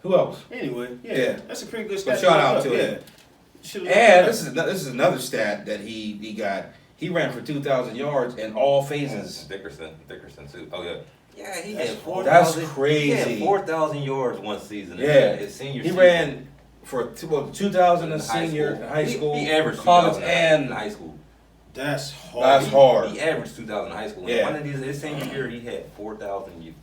Who else? Anyway, Yeah. that's a pretty good But stat. shout out look to up, it. Should've And looked it this is another stat that he got. He ran for 2,000 yards in all phases. Dickerson too. Oh yeah. Yeah, he That's had That's 4,000. crazy. He had 4,000 yards one season. Yeah. His senior He season. ran for 2,000 as In high senior school. in high school, He averaged college, 2,000 and in high school. That's hard. That's hard. He averaged 2,000 in high school. Yeah. And one of these, his senior year, he had 4,000.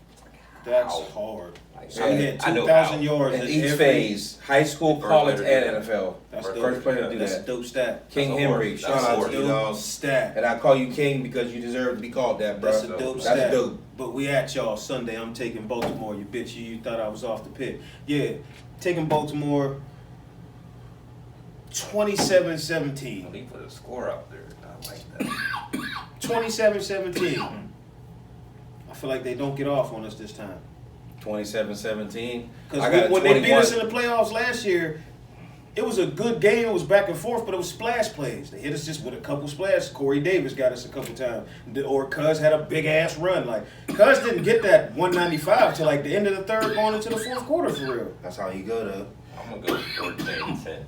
That's how. hard. Like, So he had I know 2,000 how. yards In in each every phase, high school, First college, player to and do that. NFL. That's First First player to do That's a that. dope stat. King That's a Henry, horse. shout That's a out horse. to you, Dope dog. stat. And I call you King because you deserve to be called that, bro. That's a That's dope dope. stat. That's dope. But we at y'all Sunday. I'm taking Baltimore. You bitch. You thought I was off the pick. Yeah, taking Baltimore 27-17. When he put a score out there, I like that. 27-17. I feel like they don't get off on us this time. 27-17. Because when they beat us in the playoffs last year, it was a good game. It was back and forth, but it was splash plays. They hit us just with a couple splashes. Corey Davis got us a couple times. Or Cuz had a big-ass run. Like, Cuz didn't get that 195 till like the end of the third going into the fourth quarter for real. That's how you go, though. I'm gonna go 14-10.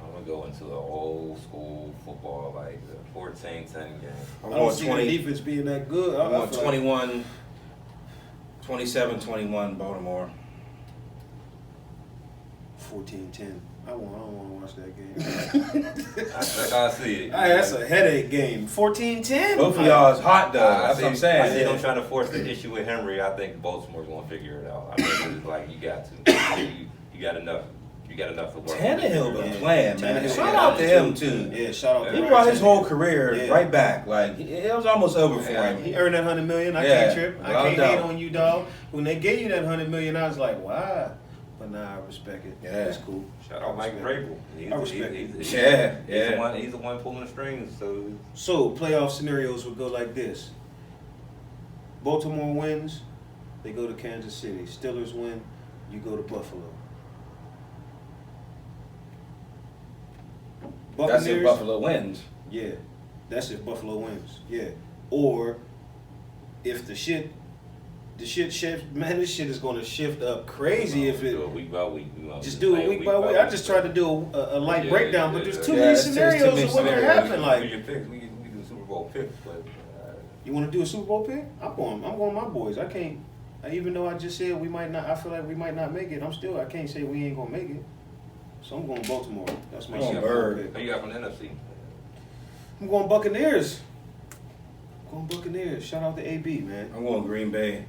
I'm gonna go into the old school football, like the 14-10 game. I'm I don't going see 20. the defense being that good. I'm going feel like 27-21 Baltimore. 14-10. I don't want to watch that game. That's how I see it. That's a headache game. 14-10. Both of y'all is hot, though. I That's see, what I'm saying. I see them Yeah. trying to force the issue with Henry. I think Baltimore's gonna figure it out. I mean, it's like you got to. You got enough. You got enough to work. Tannehill with. been playing, man. Tannehill Shout been out to him, playing, too. Yeah, shout out to He Ryan brought his Tannehill. whole career Yeah. right back. Like, it was almost over for Yeah, him. He earned that $100 million. I Yeah, can't trip. I without can't doubt. hate on you, dog. When they gave you that $100 million, I was like, why? But nah, I respect it. Yeah. It's cool. Shout out Mike Vrabel. I respect it. He's Yeah. He's the one pulling the strings. So So playoff scenarios would go like this: Baltimore wins, they go to Kansas City. Steelers win, you go to Buffalo. That's if Buffalo wins. Yeah, that's if Buffalo wins. Yeah, or if the shit shift, man, this shit is gonna shift up crazy if do it. it week by week. Just do it week by week. I just tried to do a light Yeah, breakdown, but yeah, there's yeah. too Yeah, many it's too scenarios many of what could scenarios. happen. Like, We do Super Bowl picks, but you want to do a Super Bowl pick? I'm going my boys. I can't. Even though I just said we might not, I feel like we might not make it. I can't say we ain't gonna make it. So I'm going Baltimore. That's my Oh, Super Bowl Bird. pick. who you got from the NFC? I'm going Buccaneers. Shout out to AB, man. I'm going Green Bay.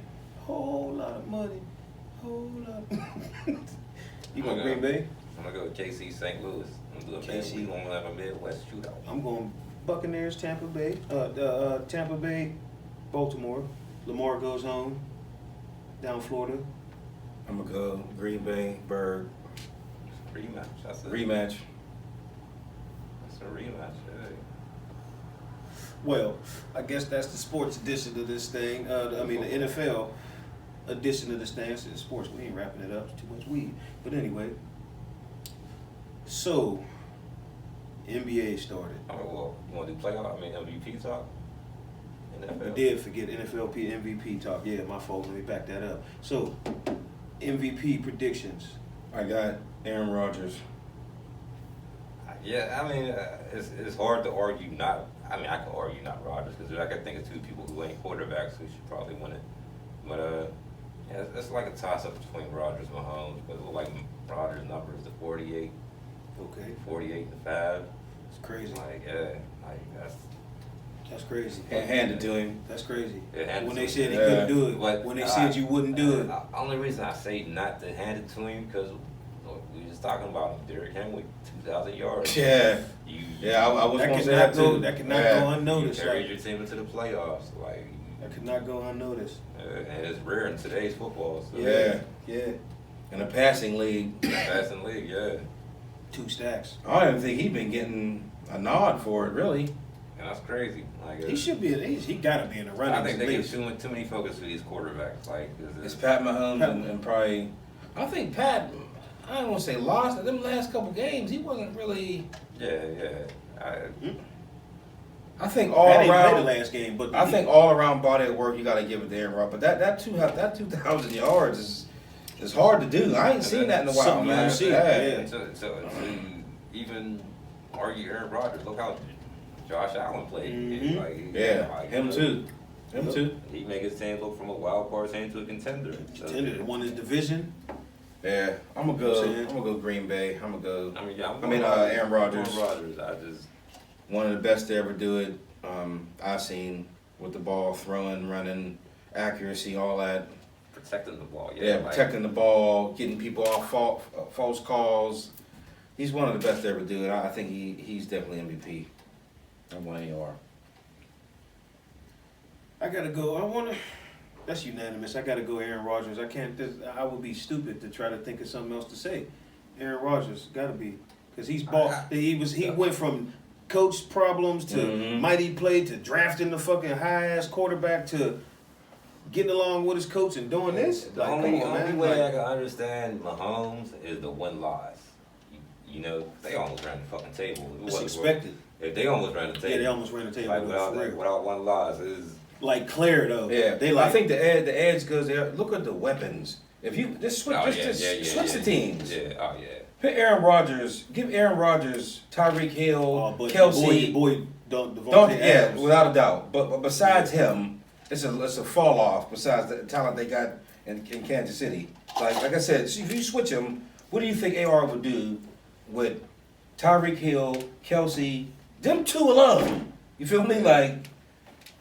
Whole lot of money. Whole lot. You going Okay. Green Bay? I'm gonna go with KC St. Louis. I'm gonna do a KC. we gonna have a Midwest shootout. I'm going Buccaneers, Tampa Bay. Tampa Bay, Baltimore. Lamar goes home. Down Florida. I'm going to go Green Bay, Bird. Rematch. That's a Rematch. That's a rematch. Hey. Well, I guess that's the sports edition of this thing. The NFL edition of this thing. It's sports. We ain't wrapping it up. It's too much weed. But anyway. So, NBA started. Oh, well, you want to do playoff? MVP talk? NFL? We did forget NFLP MVP talk. Yeah, my fault. Let me back that up. So, MVP predictions. I got Aaron Rodgers. Yeah, it's hard to argue not. I can argue not Rodgers because I can think of two people who ain't quarterbacks who should probably win it. But yeah, it's like a toss up between Rodgers and Mahomes. But it look like Rodgers' number is the 48, Okay. 48 and 5. It's crazy. Like yeah, like That's crazy. Hand it to him. That's crazy. Yeah, hand it When to they him. said he Yeah. couldn't do it. But, When they said you wouldn't do it. The only reason I say not to hand it to him because we were just talking about him, Derrick Henry, 2,000 yards. Yeah. You, Yeah, I was That going to could say not that go. too. That could not Yeah. go you unnoticed. carried Like, your team into the playoffs, like, that could not go unnoticed. and it's rare in today's football. So Yeah. Yeah. In a passing league. Fast in the league, yeah. 2 stacks. I don't even think he's been getting a nod for it, really. And that's crazy. Like, He should be. He got to be in the running. I think at they least. give too many focus to these quarterbacks. Like, It's Pat Mahomes and probably. I think Pat. I don't want to say lost. In them last couple games, he wasn't really. yeah. I think all That ain't around. played the last game, but I think all around body of work, you got to give it to Aaron Rodgers. But that 2,000 yards is hard to do. I ain't seen that in a while, Something you man. don't see, Yeah. yeah. To even argue Aaron Rodgers, look how Josh Allen played. Mhm. Like, Yeah, like, him too. Him Yep. too. He make his team look from a wild card team to a contender. So, Contender, won his division. Yeah, I'm gonna You know what I'm go. saying? I'm gonna go Green Bay. I'm gonna go. I mean, yeah, Aaron Rodgers. I just One of the best to ever do it. I've seen with the ball, throwing, running, accuracy, all that. protecting the ball. Yeah, like, protecting the ball, getting people off false calls. He's one of the best to ever do it. I think he's definitely MVP. I'm one AR. I gotta go. That's unanimous. I gotta go Aaron Rodgers. I can't. I would be stupid to try to think of something else to say. Aaron Rodgers gotta be, because he's ball. He went from coach problems to mighty play to drafting the fucking high ass quarterback to getting along with his coach and doing this. The Like, only come on, man. way I Like, can understand Mahomes is the win-loss. You know, they almost ran the fucking table. it's expected. If they almost ran the table. Yeah, they almost ran the table. Like for real. without one loss, is Like Claire though. Yeah, They like. I think the edge goes there. Look at the weapons. If you just switch, switch the teams. Yeah, oh yeah. Put Aaron Rodgers. Give Aaron Rodgers, Tyreek Hill, but Kelsey. Devontae Yeah, Adams. without a doubt. But besides him, it's a fall off. Besides the talent they got in Kansas City, like I said, if you switch them, what do you think AR would do with Tyreek Hill, Kelsey, them two alone? You feel me? Like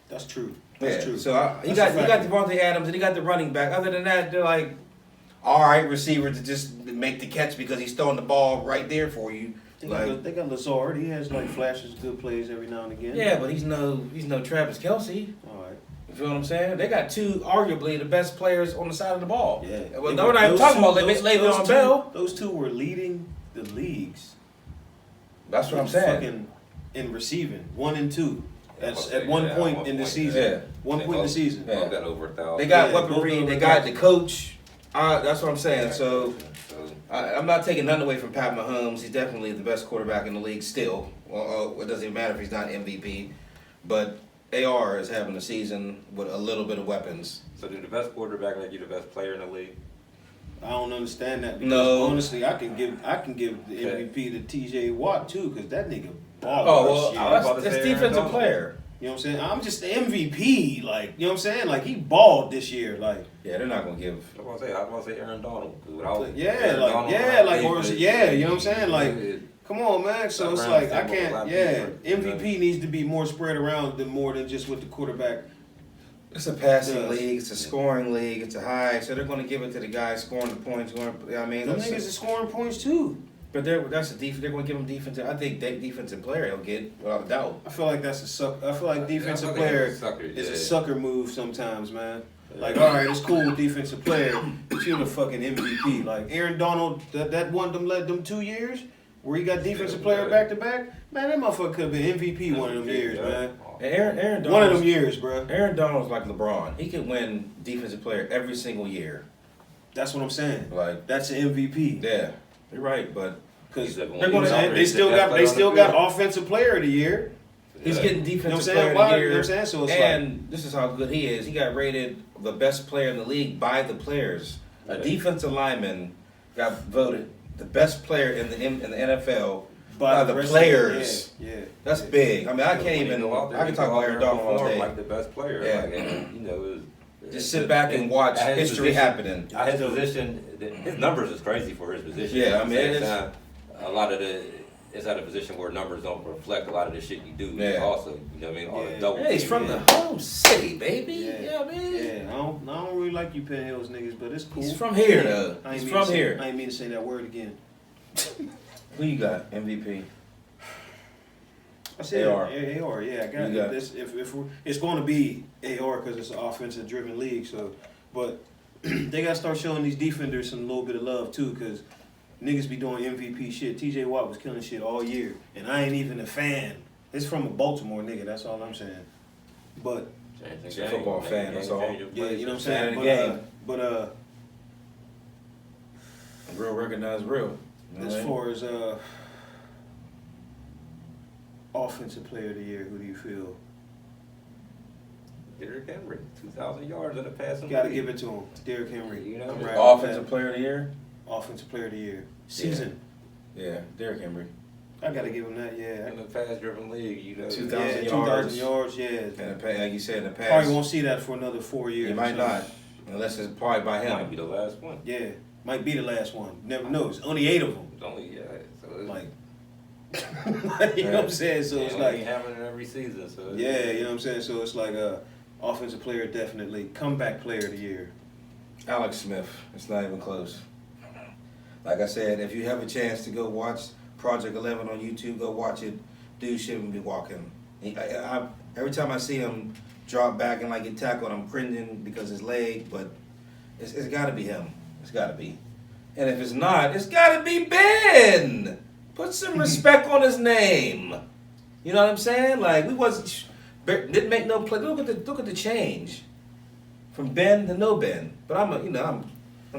That's true. That's true. So he That's got a fact. Devontae Adams and he got the running back. Other than that, they're like all right receiver to just make the catch because he's throwing the ball right there for you. They got Lazard. He has like flashes, good plays every now and again. Yeah, but he's no Travis Kelsey. All right. You feel what I'm saying? They got two arguably the best players on the side of the ball. Yeah. Well, we're not even talking about Le'Veon Bell. Those two were leading the leagues. That's what I'm saying. Fucking in receiving, 1 and 2. That's Yeah, at one yeah, point one in the point. season. Yeah. 1 point in the season. Yeah. Both got over 1,000. They got Yeah, weaponry. both of They them got got- the coach. That's what I'm saying. So I'm not taking nothing away from Pat Mahomes. He's definitely the best quarterback in the league still. Well, it doesn't even matter if he's not MVP. But AR is having a season with a little bit of weapons. So do the best quarterback make you the best player in the league? I don't understand that because No. honestly, I can give the MVP to T.J. Watt too because that nigga balled. Oh, this well, year. I was about to that's say Aaron defensive Donald. player. You know what I'm saying? I'm just the MVP. Like, you know what I'm saying? Like, he balled this year. Like, Yeah, they're not going to give. I was about to say Aaron Donald. 'Cause without yeah, Aaron like, Donald, yeah, like, defense, or yeah, you know what I'm saying? Like, it- come on, man. So it's Around like, the I table, a lot can't, of yeah. people, MVP needs to be more spread around than more than just with the quarterback. It's a passing Yes. league. It's a scoring league. It's a high. So they're going to give it to the guy scoring the points. I mean, Them niggas are scoring points too. but that's a defense. They're going to give him defensive. I think that defensive player he'll get without a doubt. I feel like that's a suck. I feel like defensive I feel like player it's a sucker, is yeah. a sucker move sometimes, man. Like, all right, it's cool, defensive player, but you're the fucking MVP. Like Aaron Donald, that one them 2 years where he got defensive player back to back. Man, that motherfucker could have been MVP one of them years, man. And Aaron Donald. One of them years, bro. Aaron Donald's like LeBron. He can win defensive player every single year. That's what I'm saying. Like, That's an MVP. yeah, you're right. But Because He's they the one- still got offensive player of the year. he's Yeah. getting You know what I'm defensive saying? player Why, of the you know what year. I'm saying? So it's And this is how good he is. He got rated the best player in the league by the players. A Yeah. defensive lineman got voted the best player in the NFL like by the rest of players. Yeah. That's big. I mean, I can't even. I can talk about Aaron Donald all day. Like the best player. Yeah. Like, and, you know, Just sit back and watch at his history position- happening. At his position, his numbers is crazy for his position. Yeah, I At the mean, same it's- time, a lot of it's at a position where numbers don't reflect a lot of the shit you do. Yeah. Also, you know what I mean? All the Yeah. double Hey, he's team, from yeah. the home city, baby. Yeah. You know what I mean? Yeah, I don't really like you Penhills niggas, but it's cool. He's from here, though. I ain't He's mean from to say- here. I ain't mean to say that word again. Who you got? MVP. I said AR. AR, yeah, I got You it. got- This, if we're, it's going to be AR because it's an offensive driven league. So, but they got to start showing these defenders some little bit of love too, because niggas be doing MVP shit. T.J. Watt was killing shit all year, and I ain't even a fan. It's from a Baltimore nigga. That's all I'm saying. But Change the He's a game, football make fan, the that's game all. change your yeah, play. you know what I'm Fan saying. of the But game. Real recognized real. You know as what I mean? far as offensive player of the year, who do you feel? Derrick Henry, 2,000 yards in the passing. Got to league. give it to him, Derrick Henry. You know, I'm right Offensive with player of the year? that. Offensive player of the year. Season. Yeah, Derrick Henry. I got to give him that. Yeah. in the pass-driven league, you know. 2,000 Yeah, yards. 2,000 yards. Yeah. And like you said in the past, Probably won't see that for another 4 years. you might or not, something. unless it's probably by Might him. be the last one. Yeah, might be the last one. Never knows. Only 8 of them. It's only so it's Like, you know what I'm saying? So it's ain't like, happening every season. So yeah, you know what I'm saying? So it's like offensive player definitely, comeback player of the year. Alex Smith. It's not even close. Like I said, if you have a chance to go watch Project 11 on YouTube, go watch it. Dude shouldn't be walking. Every time I see him drop back and like get tackled, I'm cringing because his leg, but it's got to be him. It's got to be. And if it's not, it's got to be Ben. Put some respect on his name. You know what I'm saying? Like didn't make no play. Look at the change from Ben to no Ben. But I'm a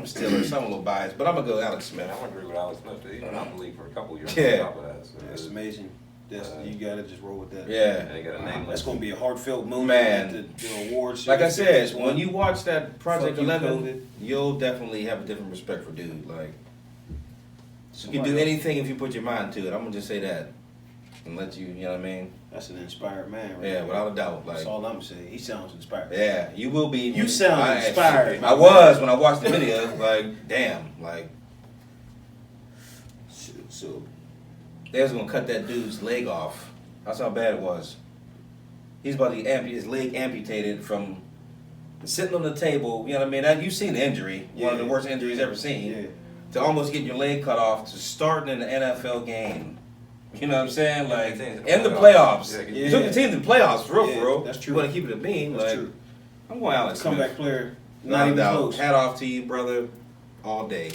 Steelers, so I'm a little biased, but I'm gonna go Alex Smith. Man, I agree with Alex Smith. He's been out of the league for a couple years. Yeah. On top of that, so That's amazing. You gotta just roll with that. Yeah. And they got a name. That's gonna be a heartfelt moment. Man. At the awards. Like I said, This when one. you watch that Project Fuck you, 11, COVID. you'll definitely have a different respect for dude. Like, you can Somebody do else- anything if you put your mind to it. I'm gonna just say that and let you know what I mean? That's an inspired man, right? Yeah, there. without a doubt. That's Like, all I'm saying. He sounds inspired. yeah, you will be. You sound I- inspired, I my was when I watched the video. Like, damn, like So they was gonna cut that dude's leg off. That's how bad it was. He's about to get his leg amputated from sitting on the table. You know what I mean? You've seen the injury, one of the Yeah. worst injuries ever seen. yeah, To almost get your leg cut off to starting an NFL game. You know what I'm saying? Like in the playoffs. Yeah, You took the team to the playoffs, for real, Yeah, for real. that's true. You want to keep it a beam. that's Like, true. I'm going Alex Smith. Comeback player, Not not even doubt. close. Hat off to you, brother, all day.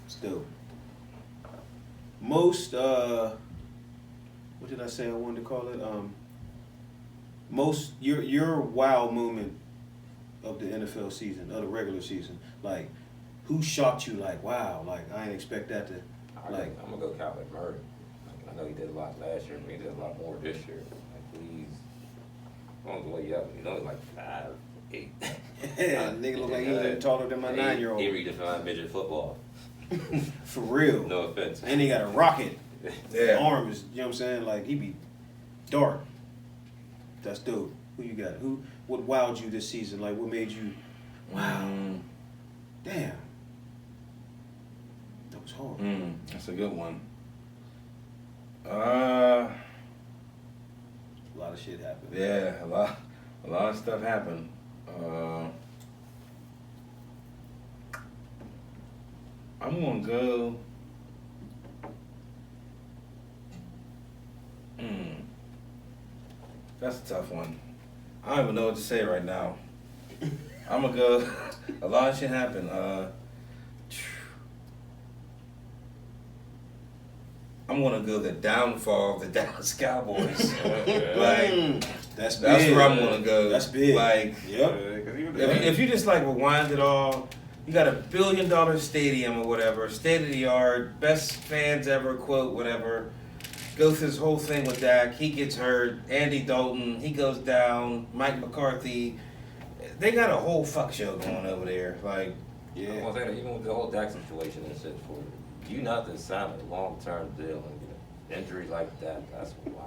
Still. Most what did I say I wanted to call it? Most your wow moment of the NFL season, of the regular season. Like who shocked you like wow, like I didn't expect that to like I'm gonna go Kyler Murray. I know he did a lot last year, but he did a lot more this year. Like, please, I don't know what you have. You know, he's like 5'8". yeah, nigga look like he even taller than my 9-year-old. He redefined midget football. For real. No offense. And he got a rocket. The Yeah. arm is, you know what I'm saying? Like he be dark. That's dope. Who you got? What wowed you this season? Like what made you wow. Damn. That was hard. That's a good one. A lot of shit happened. Yeah, a lot of stuff happened. I'm gonna go. That's a tough one. I don't even know what to say right now. I'm gonna go. A lot of shit happened. I'm gonna go the downfall of the Dallas Cowboys. Like, That's big. that's where I'm gonna go. That's big. Like, Yep. if you just like rewind it all, you got $1 billion stadium or whatever, state of the art, best fans ever, quote, whatever. Go through this whole thing with Dak. He gets hurt. Andy Dalton, he goes down. Mike McCarthy. They got a whole fuck show going over there. Like, I'm Yeah. gonna say that even with the whole Dak situation and shit, for you not to sign a long-term deal and get injuries like that, that's why.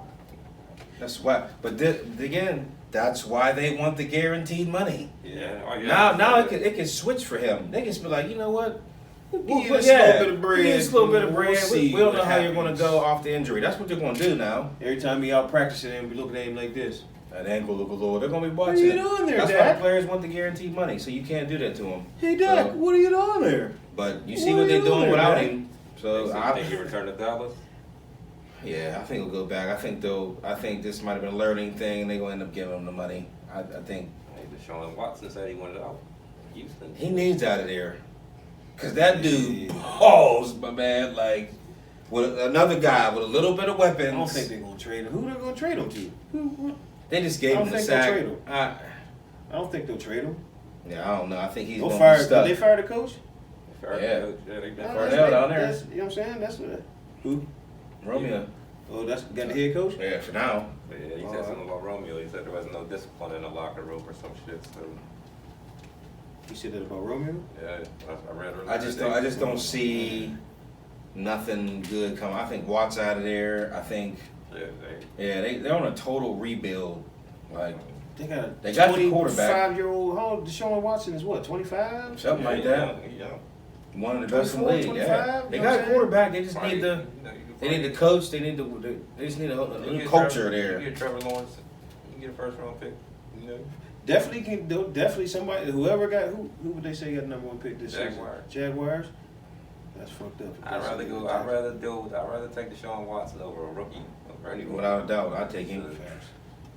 that's why. But again, that's why they want the guaranteed money. Yeah. Oh, yeah. Now it can switch for him. They can just be like, you know what? We'll give you a little bit of bread. Give us a little bit of We'll bread. see We don't know what how you're going to happens. go off the injury. That's what they're going to do now. Every time he out practicing, they'll be looking at him like this. That ankle look a little. They're going to be What are watching. you doing there, That's why Dak? the players want the guaranteed money, so you can't do that to them. Hey, Dak, So- what are you doing there? But you see What what are they're you doing doing, without Dak? him. So So you think he returned to Dallas? yeah, I think he'll go back. I think this might have been a learning thing, and they're going to end up giving him the money. I think Hey, Deshaun Watson said he wanted out. Houston. he needs out of there. Because that dude balls, my man, like, with another guy with a little bit of weapons. I don't think they're going to trade him. Who they going to trade him to? They just I gave don't him the think they'll sack. trade him. I don't think they'll trade him. Yeah, I don't know. I think he's They'll going to fire. be Did stuck. they fire the coach? Fair Yeah. coach. Yeah, they've been No, Farnell that's- down there. that's- You know what I'm saying? That's what. Who? Romeo. Oh, that's got the head coach. Yeah, for now. Yeah, he said something about Romeo. He said there was no discipline in the locker room or some shit. So You said that about Romeo? yeah, I read earlier. I just don't see nothing good coming. I think Watt's out of there. I think they're on a total rebuild. Like They got a They got the quarterback. 25-year-old. How old? Deshaun Watson is what? 25. something like that. Yeah. One of the best in the 24, league. Yeah. 25, They you know got what a I'm quarterback. They just need the They they need the coach. They just need a little culture there. You get Trevor Lawrence. You get a first round pick. You know. Definitely somebody. Whoever got who would they say got the number 1 pick this Jaguars. season? Jaguars. That's fucked up. I'd rather take Deshaun Watson over a rookie. Over anyone. Without a doubt, I'd take him.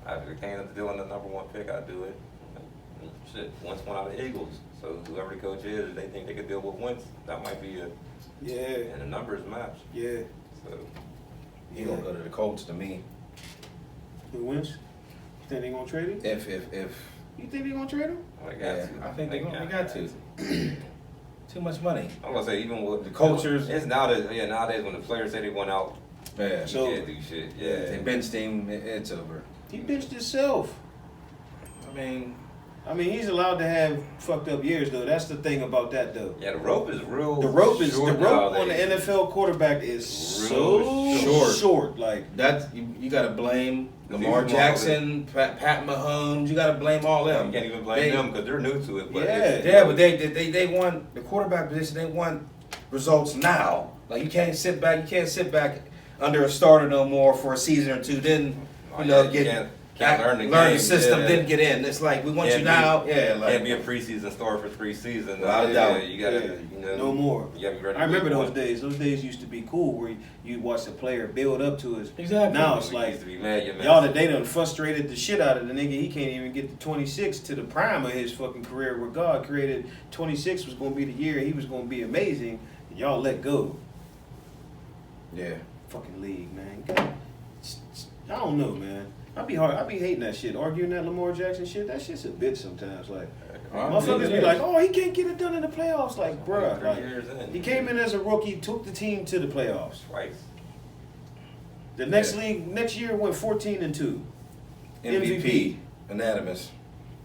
If it came to dealing the number 1 pick, I'd do it. Shit, Wentz went out of the Eagles, so whoever the coach is, if they think they could deal with Wentz, that might be it. Yeah. And the numbers match. Yeah. So He gonna go to the Colts to me. Who wins? You think they gonna trade him? If You think they gonna trade him? I got yeah, to. I think they got to. Too much money. I'm gonna say even with The cultures- It's nowadays. Yeah, nowadays when the players say they went out, Yeah. you So- can't do shit. If Yeah. they bench him, it's over. He benched himself. I mean, He's allowed to have fucked up years though. That's the thing about that though. Yeah, the rope is real. The rope short on the nowadays. NFL quarterback is so Real short. Like that you got to blame The Lamar season Jackson, Pat Mahomes. You got to blame all them. You can't even blame them because they're new to it. But Yeah. Yeah, but they want the quarterback position. They want results now. Like you can't sit back under a starter no more for a season or two. Then can't learn the learn game. the system. Yeah. Then get in. It's like we want Can't you be- now. Yeah, like Can't be a preseason star for 3 seasons. Without a Yeah, doubt. you gotta, Yeah. No more. You gotta be ready. I remember to those days. Those days used to be cool where you watch the player build up to his. Exactly. Now it's You like used to be mad, you're mad. y'all they done frustrated the shit out of the nigga. He can't even get to 26 to the prime of his fucking career where God created 26 was gonna be the year he was gonna be amazing. And y'all let go. yeah. Fucking league, man. God, I don't know, man. I be hating that shit. Arguing that Lamar Jackson shit. That shit's a bitch sometimes. Like motherfuckers be like, oh, he can't get it done in the playoffs. Like, bruh, 3 like years in. he came in as a rookie, took the team to the playoffs. twice. The next year went 14-2. MVP. Anonymous.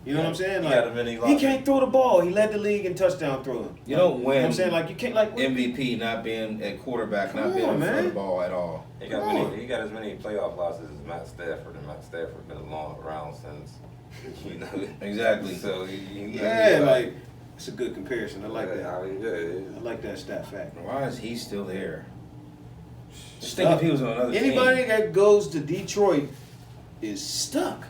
You know what I'm saying? He Like got a mini he locker. can't throw the ball. He led the league in touchdown throwing. You don't You know win. what I'm saying? Like you can't like MVP not being at quarterback, Come not being on, in front of man. the ball at all. He Come on. got as many playoff losses as Matt Stafford, and Matt Stafford been around since, you know. Exactly. So yeah, like it's a good comparison. I like that. I mean, yeah, I like that stat fact. Why is he still there? Just Stuck. think if he was on another Anybody team. that goes to Detroit is stuck.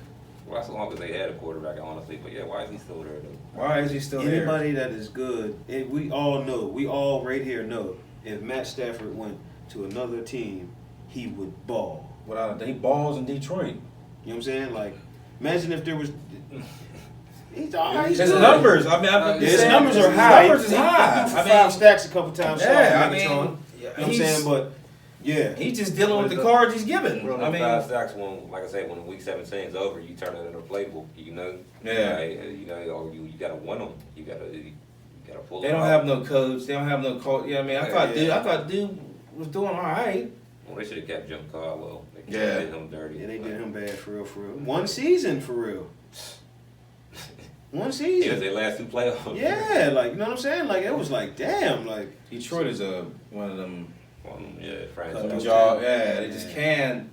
Well, that's as long as they had a quarterback, honestly. But yeah, why is he still there though? Why is he still there? Anybody that is good, we all right here know, if Matt Stafford went to another team, he would ball. Without he balls in Detroit. You know what I'm saying? Like, imagine if there was. He's all right. He's His good. numbers. I mean, I'm His saying, numbers are his high. Numbers is He high. threw for I 5 mean, stacks a couple times. yeah, I I mean, you know what I'm saying? But yeah, he's just dealing with the cards he's given. Bro, I mean, 5 sacks when, like I said, when week 17 is over, you turn it into a playbook. You know. Yeah. Like, you know, or you gotta win them. You gotta pull. they them don't out. have no coach. They don't have no coach. Yeah, I mean, I thought dude was doing all right. Well, they should have kept Jim Caldwell. They Yeah. did him dirty. yeah, they did him bad for real. One season for real. One season. It was their last 2 playoffs. Yeah, like, you know what I'm saying? Like, it was like, damn, like. Detroit is one of them. Yeah, Cut franchise. them jaw. Yeah, they just can't.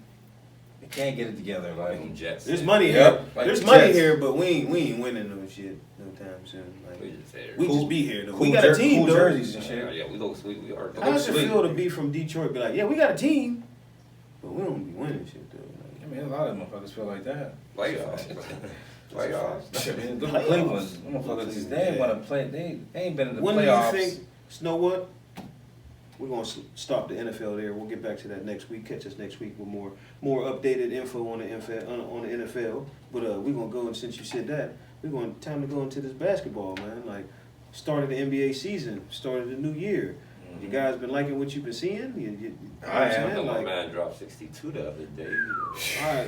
They can't get it together. Like Like them Jets. There's money Yep, here. like There's the money Jets. here, but we ain't winning no shit no time soon. Like, We just there. we Cool- just be here though. cool we got a jer- team cool though. jerseys and shit. Yeah, we look sweet. We are. How does it sweet. feel to be from Detroit? Be like, yeah, we got a team, but we don't be winning shit though. I mean, a lot of motherfuckers feel like that. Playoffs. Playoffs. I mean, look at Playoffs. Cleveland. Motherfuckers, just, they ain't Yeah. want to play. They ain't been in the When playoffs. do you think? You know what? We're gonna stop the NFL there. We'll get back to that next week. Catch us next week with more updated info on the NFL. But we're gonna go, and since you said that, time to go into this basketball, man. Like, started the NBA season, started the new year. You guys been liking what you've been seeing? You know what I'm I am. saying? My Like, man dropped 62 the other day. all right,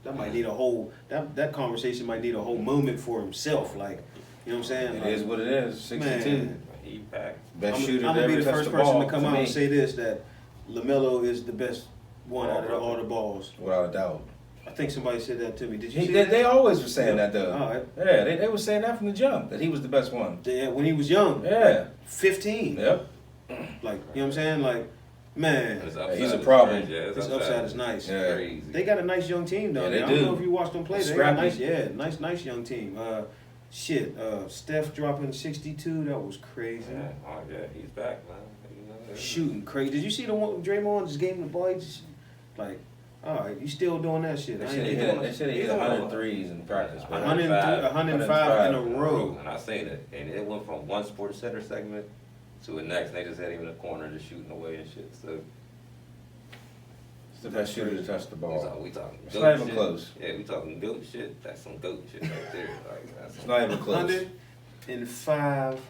that might need a whole that conversation might need a whole moment for himself. Like, you know what I'm saying? It Like, is what it is. 62. man, He packed. Best shooter I'm to gonna be ever the touch first the person ball. to come out me. and say this, that LaMelo is the best one out of all the balls. Without a doubt. I think somebody said that to me. Did you He, see they, that? they always were saying that though. All right. Yeah, they were saying that from the jump that he was the best one. Yeah, when he was young, Yeah. 15. Yep. Like, you know what I'm saying? Like, man, His he's a is problem. crazy. Yeah, his upside is nice. Yeah. Crazy. They got a nice young team down Yeah, there. they I don't do. know if you watched them play. They're They got scrappy. nice young team. Steph dropping 62. That was crazy. Yeah, oh yeah, he's back, man. You know, Shooting crazy. Did you see the one Draymond just gave him the ball? He just, like, All right, you still doing that shit? They I said ain't he doing hit, they said he hit 100 threes in practice. man. 105 in a row. And I seen it, and it went from one Sports Center segment to the next. And they just had him in the corner just shooting away and shit. So It's the best shooter to touch the ball. we talking It's goat not even shit. close. Yeah, we talking goat shit. That's some goat shit right there. Like that's It's not even close. 105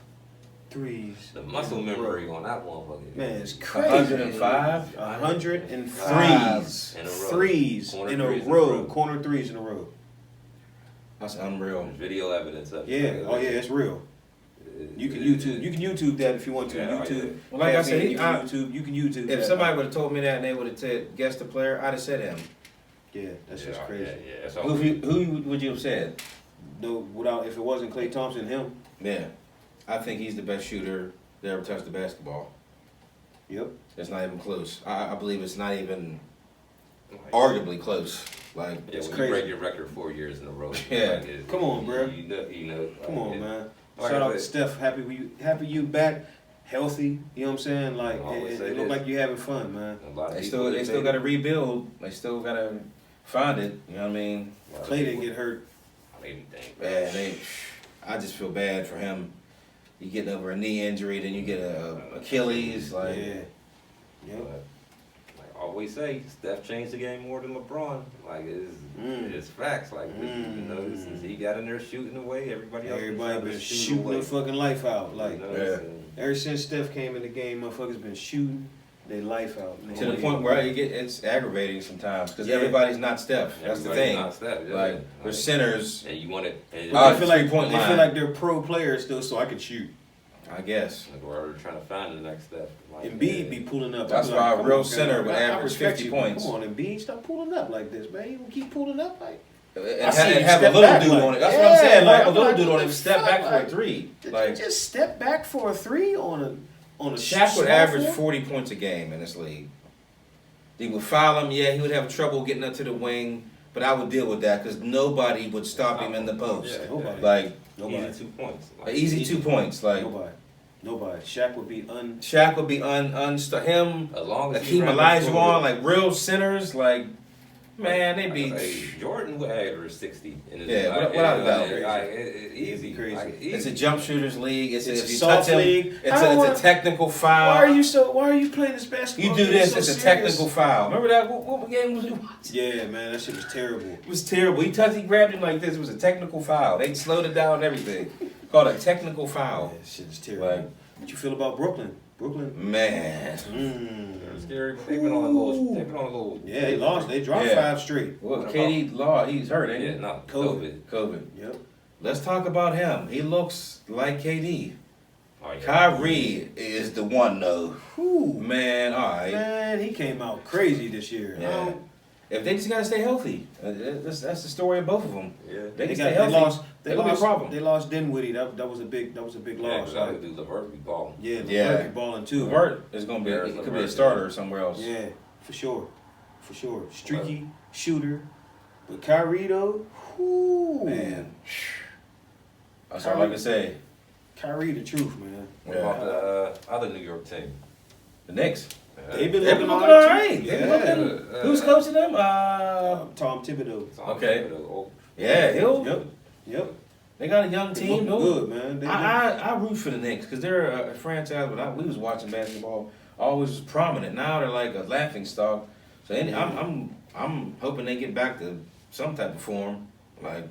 threes. the muscle memory on that motherfucker. Man, it's crazy. 105? 103 in a row. threes Corner in a threes row. Corner threes in a row. That's unreal. Video evidence of it. Yeah. Oh yeah, it's real. You can YouTube. You can YouTube that if you want to. Yeah, YouTube. Well, like I said, you can YouTube. You can YouTube. If that. somebody would have told me that and they would have said guess the player, I'd have said him. Yeah, that's just crazy. Yeah, that's all. Who would you have said? No, without if it wasn't Klay Thompson, him. Yeah, I think he's the best shooter that ever touched the basketball. Yep. It's not even close. I believe it's not even arguably close. Like Yeah, It's when crazy. you break your record 4 years in a row. Yeah. Come on, bro. You know. Come on, man. Like Shout I out to said- Steph. Happy you back, healthy. You know what I'm saying? Like I always it say look this. like you having fun, man. A lot of they people still got to rebuild. They still got to find it. You know what I mean? Klay didn't get hurt. Anything. Man, I just feel bad for him. You get over a knee injury, then you get a Achilles. Like Yeah. Yep. But, like I always say, Steph changed the game more than LeBron. Like it's facts. Like you know, since he got in there shooting away, everybody else Everybody been shoot shooting away. their fucking life out. Like You know, Yeah. so- ever since Steph came in the game, motherfuckers been shooting their life out. Man. to the point where it's aggravating sometimes because Yeah. everybody's not Steph. That's the everybody's thing. not Steph, yeah. Like we're centers, And you want it. And But they feel like three-point they feel line. like they're pro players still, so I can shoot. I guess. like, we're trying to find the next step. Like, Embiid be pulling up. That's I be why a come real on, center man. would I average respect 50 you. points. Come on, Embiid, stop pulling up like this, man. You gonna keep pulling up like. And, I see you have a step little back dude like- on it. That's yeah, what I'm saying. Like like, a little I'm dude like, on it, step fuck, back for like, a three. Did Like you just step back for a three on a Shaq would small average floor? 40 points a game in this league. They would foul him. Yeah, he would have trouble getting up to the wing, but I would deal with that because nobody would stop him in the post. Yeah, Nobody. Like Nobody. Easy 2 points. an easy 2 points. Like Nobody. Shaq would be Shaq would be him. As long as he Hakeem ran the Olajuwon, floor. like real centers, like man, they'd be. Hey, Jordan would average 60 in his Yeah, like, without a doubt. easy. Crazy. Like, easy. It's a jump shooters league. It's It's if a you soft touch him, league. it's I don't a want- technical foul. Why are you playing this basketball? You do game this, so it's a serious? technical foul. Remember that? What game was we watching? Yeah, man, that shit was terrible. It was terrible. He grabbed him like this. It was a technical foul. They slowed it down and everything. Called a technical Yeah, foul. that shit is terrible. Like, What you feel about Brooklyn? man. They're scary, but they've been on a little. They've been on a little. Yeah, they lost. They dropped Yeah. 5 straight. Well, What KD Law, he's hurt, ain't Yeah, he? no, COVID. COVID. Yep. Let's talk about him. He looks like KD. Oh, yeah. Kyrie is the one though. Whew. Man, all right. Man, he came out crazy this year. Yeah. If they just gotta stay healthy, that's the story of both of them. Yeah. They They can stay got. healthy. They lost. They It'll be a lost. problem. They lost Dinwiddie. That was a big. That was a big Yeah, loss. because I would do LeVert be balling. Yeah, Yeah. LeVert be balling too. Levert is gonna be. Yeah, He could be a Levert, starter somewhere else. Yeah, for sure. Streaky shooter, but Kyrie though, whoo, Man, that's all I can say. Kyrie the truth, man. What about the other New York team? The Knicks. They've been They've looking been all looking all right. right. too. They've been Yeah. looking- Who's coaching them? Tom Thibodeau. Okay. Oh, Yeah, he'll. Yep. They got a young They team, look though. good, man. They I root for the Knicks because they're a franchise. But we was watching basketball, always was prominent. Now they're like a laughing stock. So I'm hoping they get back to some type of form. Like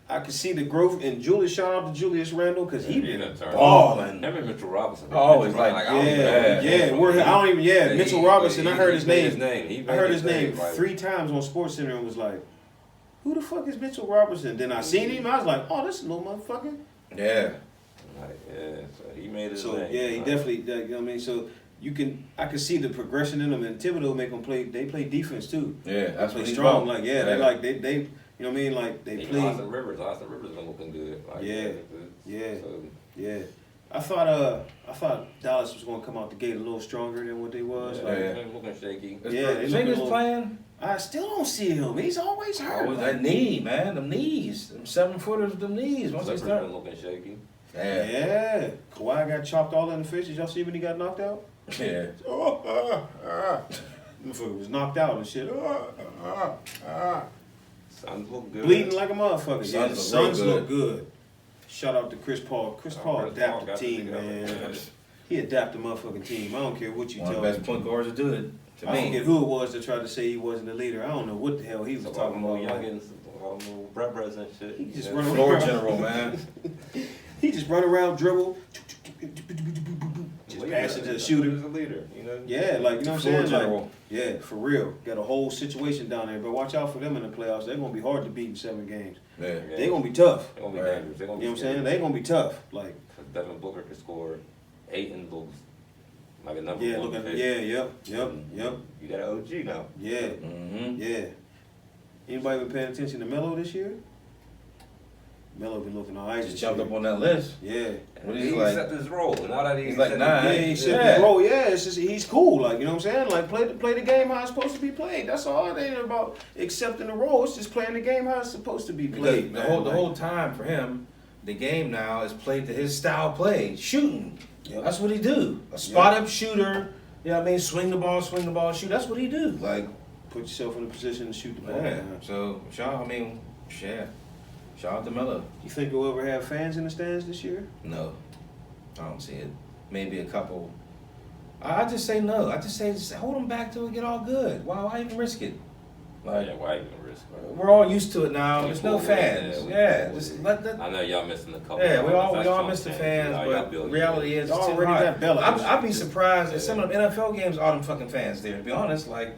I can see the growth in Julius. Shout out to Julius Randle because he been done turned. balling. Him and Mitchell Robinson. I always Mitchell, like- I don't even know Yeah, where he yeah. came We're, from. I don't even. Yeah, He- Mitchell he- Robinson. I he- heard he his made name. He I heard made his name like- 3 times on SportsCenter and was like, "Who the fuck is Mitchell Robinson?" Then I seen him. I was like, "Oh, this is no motherfucker." yeah, Like, yeah, so he made his So name. yeah, he Like, definitely. You know what I mean, so I can see the progression in them, and Thibodeau make them play. They play defense too. yeah. They That's play what he's strong. about. Like they like they. You know what I mean? Like they even play. Austin Rivers been looking good. Like, Yeah. Yeah. So, Yeah, I thought Dallas was gonna come out the gate a little stronger than what they was. yeah, Like, Yeah. been looking shaky. Yeah, they looking Jingles little- playing. I still don't see him. He's always hurt. Always that knee, man. Them knees. Them 7-footers with them knees. Once they Clippers start. been looking shaky. Yeah. Yeah, Kawhi got chopped all in the face. Did y'all see when he got knocked out? Yeah. Motherfucker was knocked out and shit. Suns look good. Bleeding like a motherfucker. Yeah, the Suns Suns look real look good. Shout out to Chris Paul. Chris Paul adapted the got team, together. man. He adapted the motherfucking team. I don't care what you One of tell the me. best point guards to do it. To I me. forget who it was that tried to say he wasn't a leader. I don't know what the hell he was So talking all about. youngins, all them little brothers and shit. He just Yeah. run Floor around. general, man. He just run around, dribble, just Leader. pass it to the shooter. He's a leader, you know. Yeah, like, you know what I'm Floor saying? Like, general. yeah, for real. Got a whole situation down there, but watch out for them in the playoffs. They're gonna be hard to beat in 7 games. Yeah. Yeah. They're gonna be tough. They're gonna be Right. dangerous. They're gonna You know be what I'm saying? They're gonna be tough. Like, Because Devin Booker could score 8 and looks like a number yeah, one look at pick. yeah, yep. You got an OG now. Yeah, Mm-hmm. yeah. Anybody been paying attention to Melo this year? Melo been looking all right. Just this jumped year. up on that list. Yeah. What He is he like? accepted his role. Now that He's like accepted- 9. Yeah, he said Yeah. bro, yeah, it's just, he's cool, like, you know what I'm saying? Like, play the game how it's supposed to be played. That's all. It ain't about accepting the role. It's just playing the game how it's supposed to be Because played. the man. whole the Like, whole time for him, the game now is played to his style of play, shooting. Yep. That's what he do. A spot up shooter. You know what I mean? Swing the ball, shoot. That's what he do. Like, put yourself in a position to shoot the ball. yeah. Man. So shout out to Melo. You think we'll ever have fans in the stands this year? No, I don't see it. Maybe a couple. I just say no. I just say just hold them back till we get all good. Why even risk it? Like, Yeah, why even risk? we're all used to it now. There's no Yeah, fans. we- Yeah, just let that. I know y'all missing a couple. Yeah, we all That's miss the Trump fans, You know, y'all but build- reality is Y'all it's too already hot. got Bellas. I'd be surprised at some of them NFL games, all them fucking fans there. To be honest, like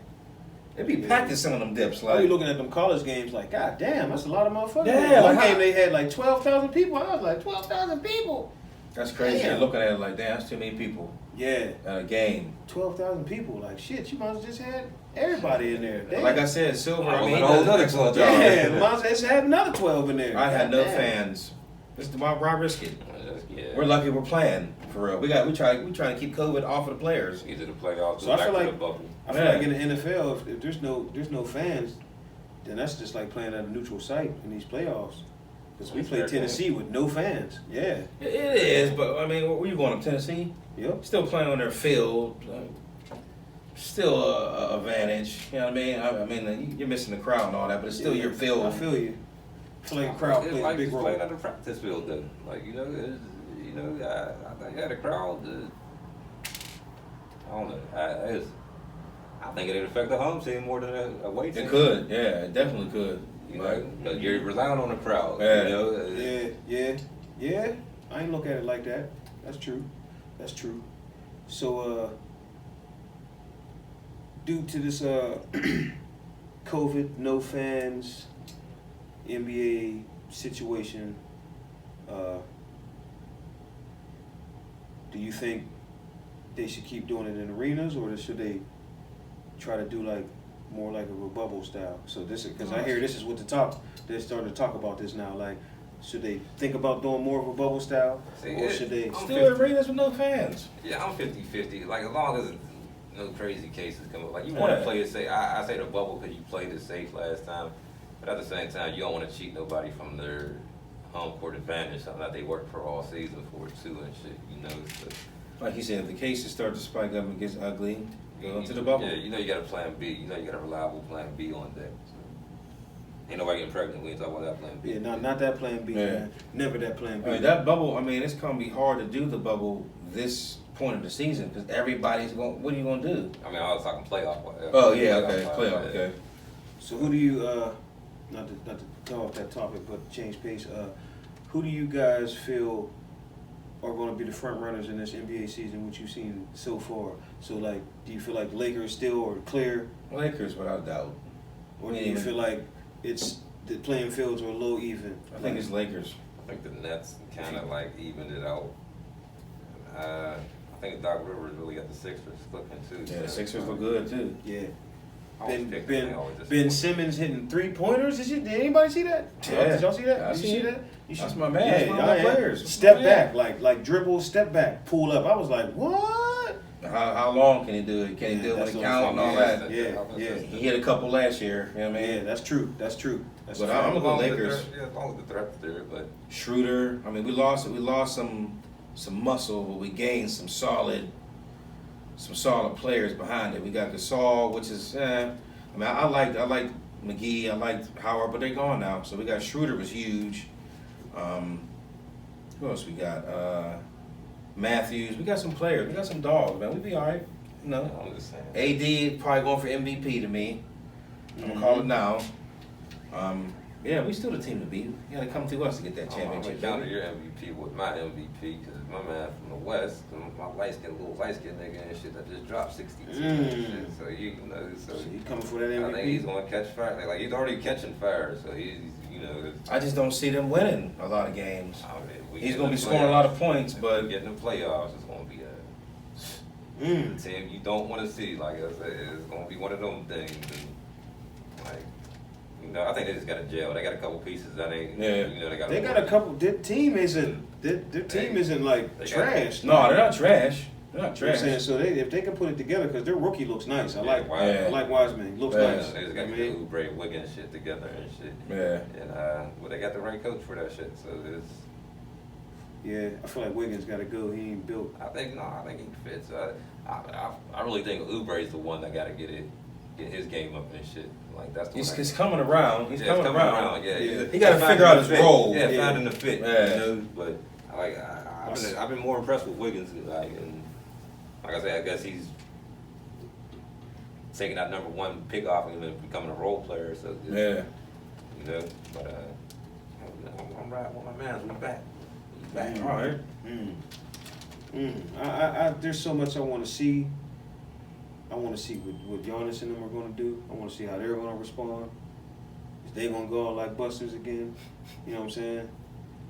it'd be packed at some of them dips. I be Like, looking at them college games like, God damn, that's a lot of motherfuckers. Yeah, One like game how- they had like 12,000 people. I was like, 12,000 people? that's crazy. Damn. You're looking at it like, damn, that's too many people Yeah, at a game. 12,000 people. Like, shit, you might as well just had everybody in there. Damn. Like I said, Silver. I I mean, was he a whole does an nother excellent club. job. Yeah, might as well just had another 12 in there. I had no Damn. fans. This is why risk it. Yeah. We're lucky we're playing for real. We try to keep COVID off of the players. Either the playoffs So or I back feel to like- the bubble. I feel Yeah. like in the NFL, if there's no fans, then that's just like playing at a neutral site in these playoffs. Because we That's played fair Tennessee with no fans. Yeah. It is, but I mean, where you going to Tennessee? Yep. Still playing on their field. Still a advantage. You know what I mean? I mean, you're missing the crowd and all that, but it's still your field. I feel you. I feel like a crowd It's plays like a big just role. playing at the practice field, though. Like I think the crowd. I don't know. I think it'd affect the home team more than a away team. It could, yeah, it definitely could. You know, 'cause you're relying on the crowd. Yeah. You know, Yeah. I ain't look at it like that. That's true. So, due to this COVID, no fans, NBA situation, do you think they should keep doing it in arenas, or should they try to do like more like a bubble style? So this is because I hear this is what they're starting to talk about this now. Like, should they think about doing more of a bubble style, See, or should they? I'm Still arenas with no fans. Yeah, I'm 50-50. Like, as long as no crazy cases come up. Like, you want to Yeah. play it safe. I say the bubble because you played it safe last time. But at the same time, you don't want to cheat nobody from their home court advantage. Something that they worked for all season for, too, and shit, you know. So, Like you said, if the cases start to spike up and gets ugly, go into the bubble. Yeah, you know you got a plan B. You know you got a reliable plan B on deck. So. Ain't nobody getting pregnant. We ain't talking about that plan B. Yeah, not that plan B, Yeah. man. Never that plan B. I mean, that bubble, I mean, it's going to be hard to do the bubble this point of the season because everybody's going, what are you going to do? I mean, I was talking playoff. Oh, yeah, okay, wise, playoff, yeah. okay. So who do you not to go off that topic, but change pace? Who do you guys feel are going to be the front runners in this NBA season, which you've seen so far? So, like, do you feel like Lakers still are clear, Lakers, without doubt. or do you feel like it's the playing fields are a little even? I think it's Lakers. I think the Nets kind of like evened it out. I think Doc Rivers really got the Sixers cooking too. Yeah, the Sixers look good, too. Yeah. I always pick them, they always Ben disappoint. Simmons hitting 3-pointers. Did anybody see that? Yeah. Did y'all see that? I Did you see see it. that? You That's should- my man. That's one of my players. Step Yeah. back, like dribble, step back, pull up. I was like, what? How long can he do it? Can he Yeah, do it that's when what it I'm count and all saying. that? Yeah. He hit a couple last year, you know what I Yeah, mean? that's true. That's true. That's But a I'm fact. gonna go As long as the Lakers. threat- Yeah, as long as the threat's there, but Schroeder, I mean, we lost some muscle, but we gained some solid some solid players behind it. We got Gasol, which is, I mean, I liked McGee, I liked Howard, but they're gone now. So we got Schroeder was huge. Who else we got? Matthews. We got some players. We got some dogs, man. We be all right. You know. I'm just saying. AD probably going for MVP to me. I'm gonna call it now. Yeah, we still the team to beat. You gotta come through us to get that I'm championship. gonna counter your MVP with my MVP because my man from the West, my little light skinned nigga and shit that just dropped 62 and shit. So you know, so he coming for that I think he's MVP. gonna catch fire. Like he's already catching fire, so he's you know. I just don't see them winning a lot of games. I mean, we He's get gonna in be the scoring a lot of playoffs. points, If but we get in the playoffs, it's gonna be a team you don't want to see. Like I said, it's gonna be one of them things. And, like, you know, I think they just got a gel. They got a couple pieces that ain't. Yeah. You know, they got. They got a couple. Their team isn't. Their team isn't like they got- trash. no, they're not trash. They're not You know what I'm saying? trash. So if they can put it together, because their rookie looks nice. I Yeah, like Wiseman. I like Wiseman. He looks Yeah. nice. They just I got the mean, Oubre Wiggins shit together and shit. Yeah. And well, they got the right coach for that shit. So it's. yeah, I feel like Wiggins got to go. He ain't built. I think he fits. I really think Oubre's the one that got to get his game up and shit. Like that's the one. He's coming around. He's Yeah, coming around. Yeah, Yeah. He gotta Finding figure out the his fit. role. Yeah, Yeah. finding the fit. Yeah. You know, but I've been more impressed with Wiggins. And like I said, I guess he's taking that number one pick off him and becoming a role player. So Yeah. you know, but I'm riding with my man. We back. We back. All right. There's so much I want to see. I want to see what Giannis and them are going to do. I want to see how they're going to respond. Is they going to go out like busters again? You know what I'm saying?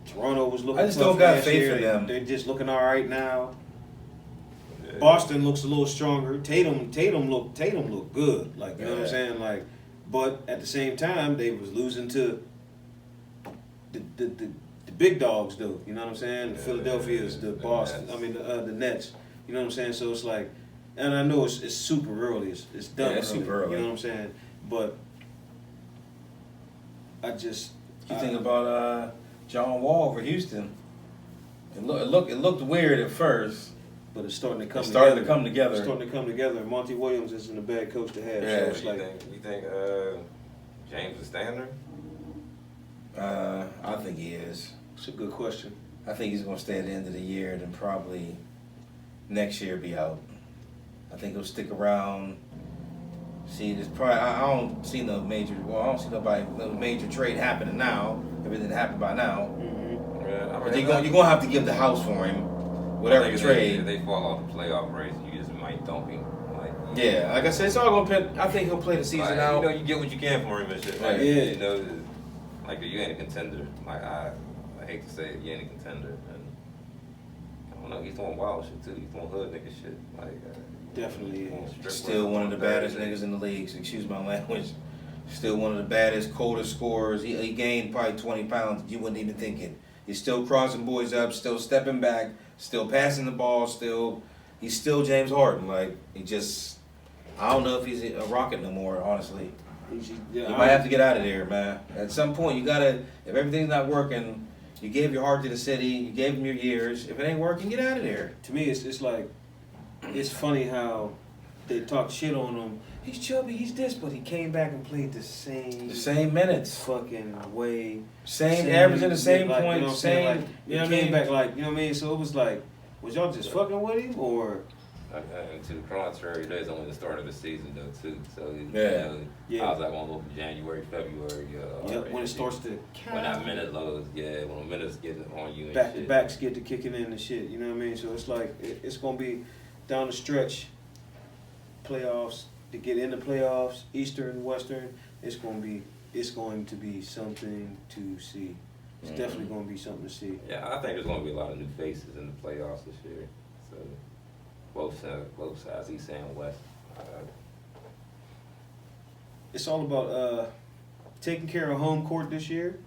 Toronto was looking. I just tough don't got last faith year. in them. They're just looking all right now. Yeah. Boston looks a little stronger. Tatum looked good. Like you know what I'm Yeah. saying? Like, but at the same time, they was losing to the big dogs though. You know what I'm saying? Yeah, Philadelphia's, the the Boston. Nets. I mean the Nets. You know what I'm saying? So it's like, and I know it's super early. It's done. Yeah, it's super early. You know what I'm saying? But I just. What you think about John Wall over Houston? It looked weird at first. But it's starting to come. It's starting to together. come together. It's starting to come together. Monty Williams isn't a bad coach to have. Yeah. So it's like. You think James is standard? I think he is. It's a good question. I think he's going to stay at the end of the year and then probably next year be out. I think he'll stick around. See, there's probably I don't see no major. Well, I don't see no major trade happening now. Everything happened by now. Yeah, But you're gonna have to give the house for him, whatever I think trade. If they fall off the playoff race, you just might dump him. Like, Yeah, like I said, it's all gonna depend. I think he'll play the season like, out. You know, you get what you can for him and shit. Like, Yeah. You know, like you ain't a contender. Like I hate to say it, you ain't a contender. And I don't know, he's doing wild shit too. He's doing hood nigga shit. Like Definitely doing is. strip Still work one of the on baddest Thursday. niggas in the league. Excuse my language. Still one of the baddest, coldest scorers. He gained probably 20 pounds. You wouldn't even think it. He's still crossing boys up, still stepping back, still passing the ball, he's still James Harden. Like, I don't know if he's a Rocket no more, honestly. You might have to get out of there, man. At some point, you gotta, if everything's not working, you gave your heart to the city, you gave him your years. If it ain't working, get out of there. To me, it's like, it's funny how they talk shit on him. He's chubby, he's this, but he came back and played the same minutes. fucking way. Same averaging the same like, points, you know what I'm saying? same, Like, you know what he I came mean? back like, you know what I mean? So it was like, was y'all just fucking with him or? And to the contrary, there's only the start of the season though too. So Yeah. Yeah. I was like gonna look in January, February. Yep, when it starts to When that minute lows, yeah, when the minutes get on you and back to shit. backs get to kicking in and shit. You know what I mean? So it's like it's gonna be down the stretch. Playoffs to get into playoffs, Eastern, Western. It's going to be something to see. It's definitely going to be something to see. Yeah, I think there's gonna be a lot of new faces in the playoffs this year. So both sides, East and West. It's all about taking care of home court this year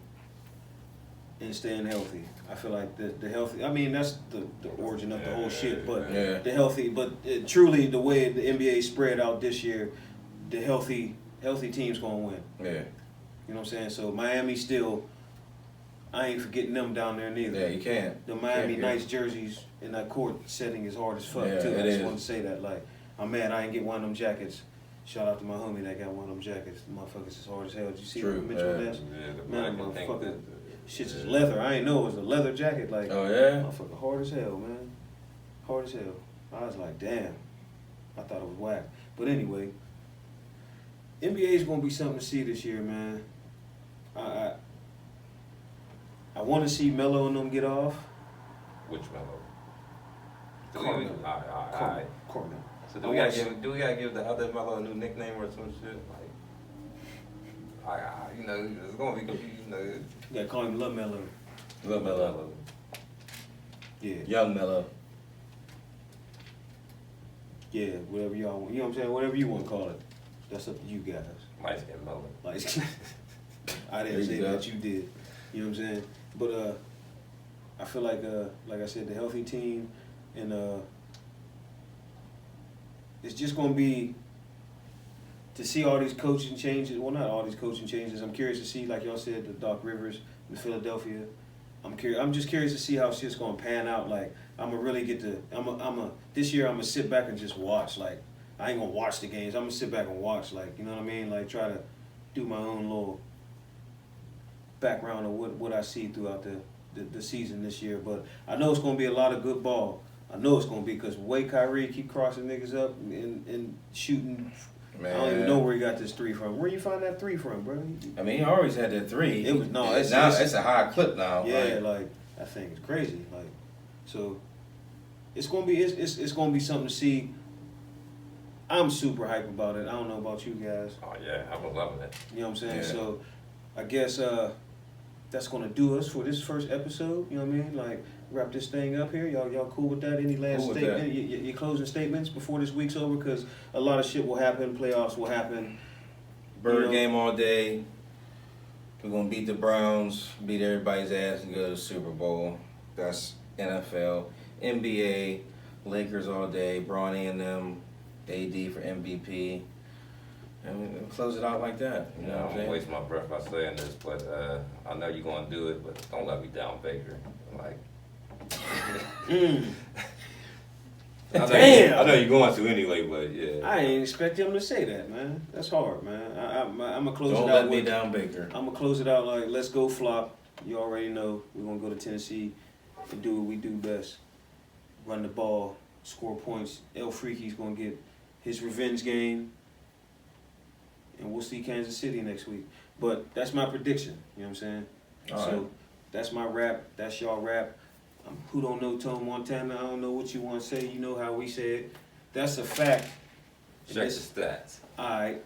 and staying healthy. I feel like the healthy. I mean, that's the origin of the whole shit. But Yeah. the healthy. But truly, the way the NBA spread out this year, the healthy team's gonna win. Yeah. You know what I'm saying? So Miami still I ain't forgetting them down there neither. Yeah, you can't. The Miami Can't Nice jerseys in that court setting is hard as fuck Yeah, too. I it just is. want to say that. Like, I'm mad I ain't get one of them jackets. Shout out to my homie that got one of them jackets. The motherfuckers is hard as hell. Did you see True, Mitchell yeah. Ness? Yeah, the Man, black, I think motherfucker. that- Shit's is yeah. leather. I ain't know it was a leather jacket. Like, Oh yeah. motherfucker, hard as hell, man. Hard as hell. I was like, damn. I thought it was whack. But anyway, NBA is gonna be something to see this year, man. I want to see Melo and them get off. Which Melo? Do we? Carmelo. Alright. Carmelo. So I do we gotta give the other Melo a new nickname or some shit? Like, you know, it's gonna be confusing. You know, You gotta call him Lil Melo. Lil Melo. Yeah. Young Melo. Yeah, whatever y'all want. You know what I'm saying? Whatever you want to call it. That's up to you guys. Light skin Melo. Like, I There didn't you say go. that, you did. You know what I'm saying? But I feel like I said, the healthy team, and it's just gonna be to see all these coaching changes. Well, not all these coaching changes. I'm curious to see, like y'all said, the Doc Rivers in Philadelphia. I'm just curious to see how shit's gonna pan out. Like, I'm gonna really get to. This year I'm gonna sit back and just watch. Like, I ain't gonna watch the games. I'm gonna sit back and watch. Like, you know what I mean? Like, try to do my own little background of what I see throughout the season this year. But I know it's gonna be a lot of good ball. I know it's gonna be, because the way Kyrie keep crossing niggas up and shooting. Man. I don't even know where he got this three from. Where you find that three from, bro? I mean, he always had that three. It was no. It's a high clip now. yeah, Like, like that thing is crazy. Like, so it's gonna be it's gonna be something to see. I'm super hype about it. I don't know about you guys. Oh yeah, I'm loving it. You know what I'm saying? Yeah. So I guess that's gonna do us for this first episode. You know what I mean? Like, wrap this thing up here. Y'all cool with that? Any last Cool with statement? that. Your closing statements before this week's over? Because a lot of shit will happen. Playoffs will happen. Bird You know- game all day. We're gonna beat the Browns, beat everybody's ass, and go to the Super Bowl. That's NFL, NBA, Lakers all day. Bronny and them, AD for MVP, and we'll close it out like that. You know I what I'm don't saying? waste my breath by saying this, but I know you're gonna do it, but don't let me down, Baker. Like, Damn. I know you're going to anyway, but yeah. I ain't expect him to say that, man. That's hard, man. I'm gonna close Don't it out let me with. down, Baker. I'm gonna close it out like, let's go flop. You already know we're gonna go to Tennessee and do what we do best. Run the ball, score points. El Freaky's gonna get his revenge game. And we'll see Kansas City next week. But that's my prediction. You know what I'm saying? All So right. that's my rap. That's y'all rap. Who don't know Tone Montana? I don't know what you want to say. You know how we say it. That's a fact. Check the stats. Alright.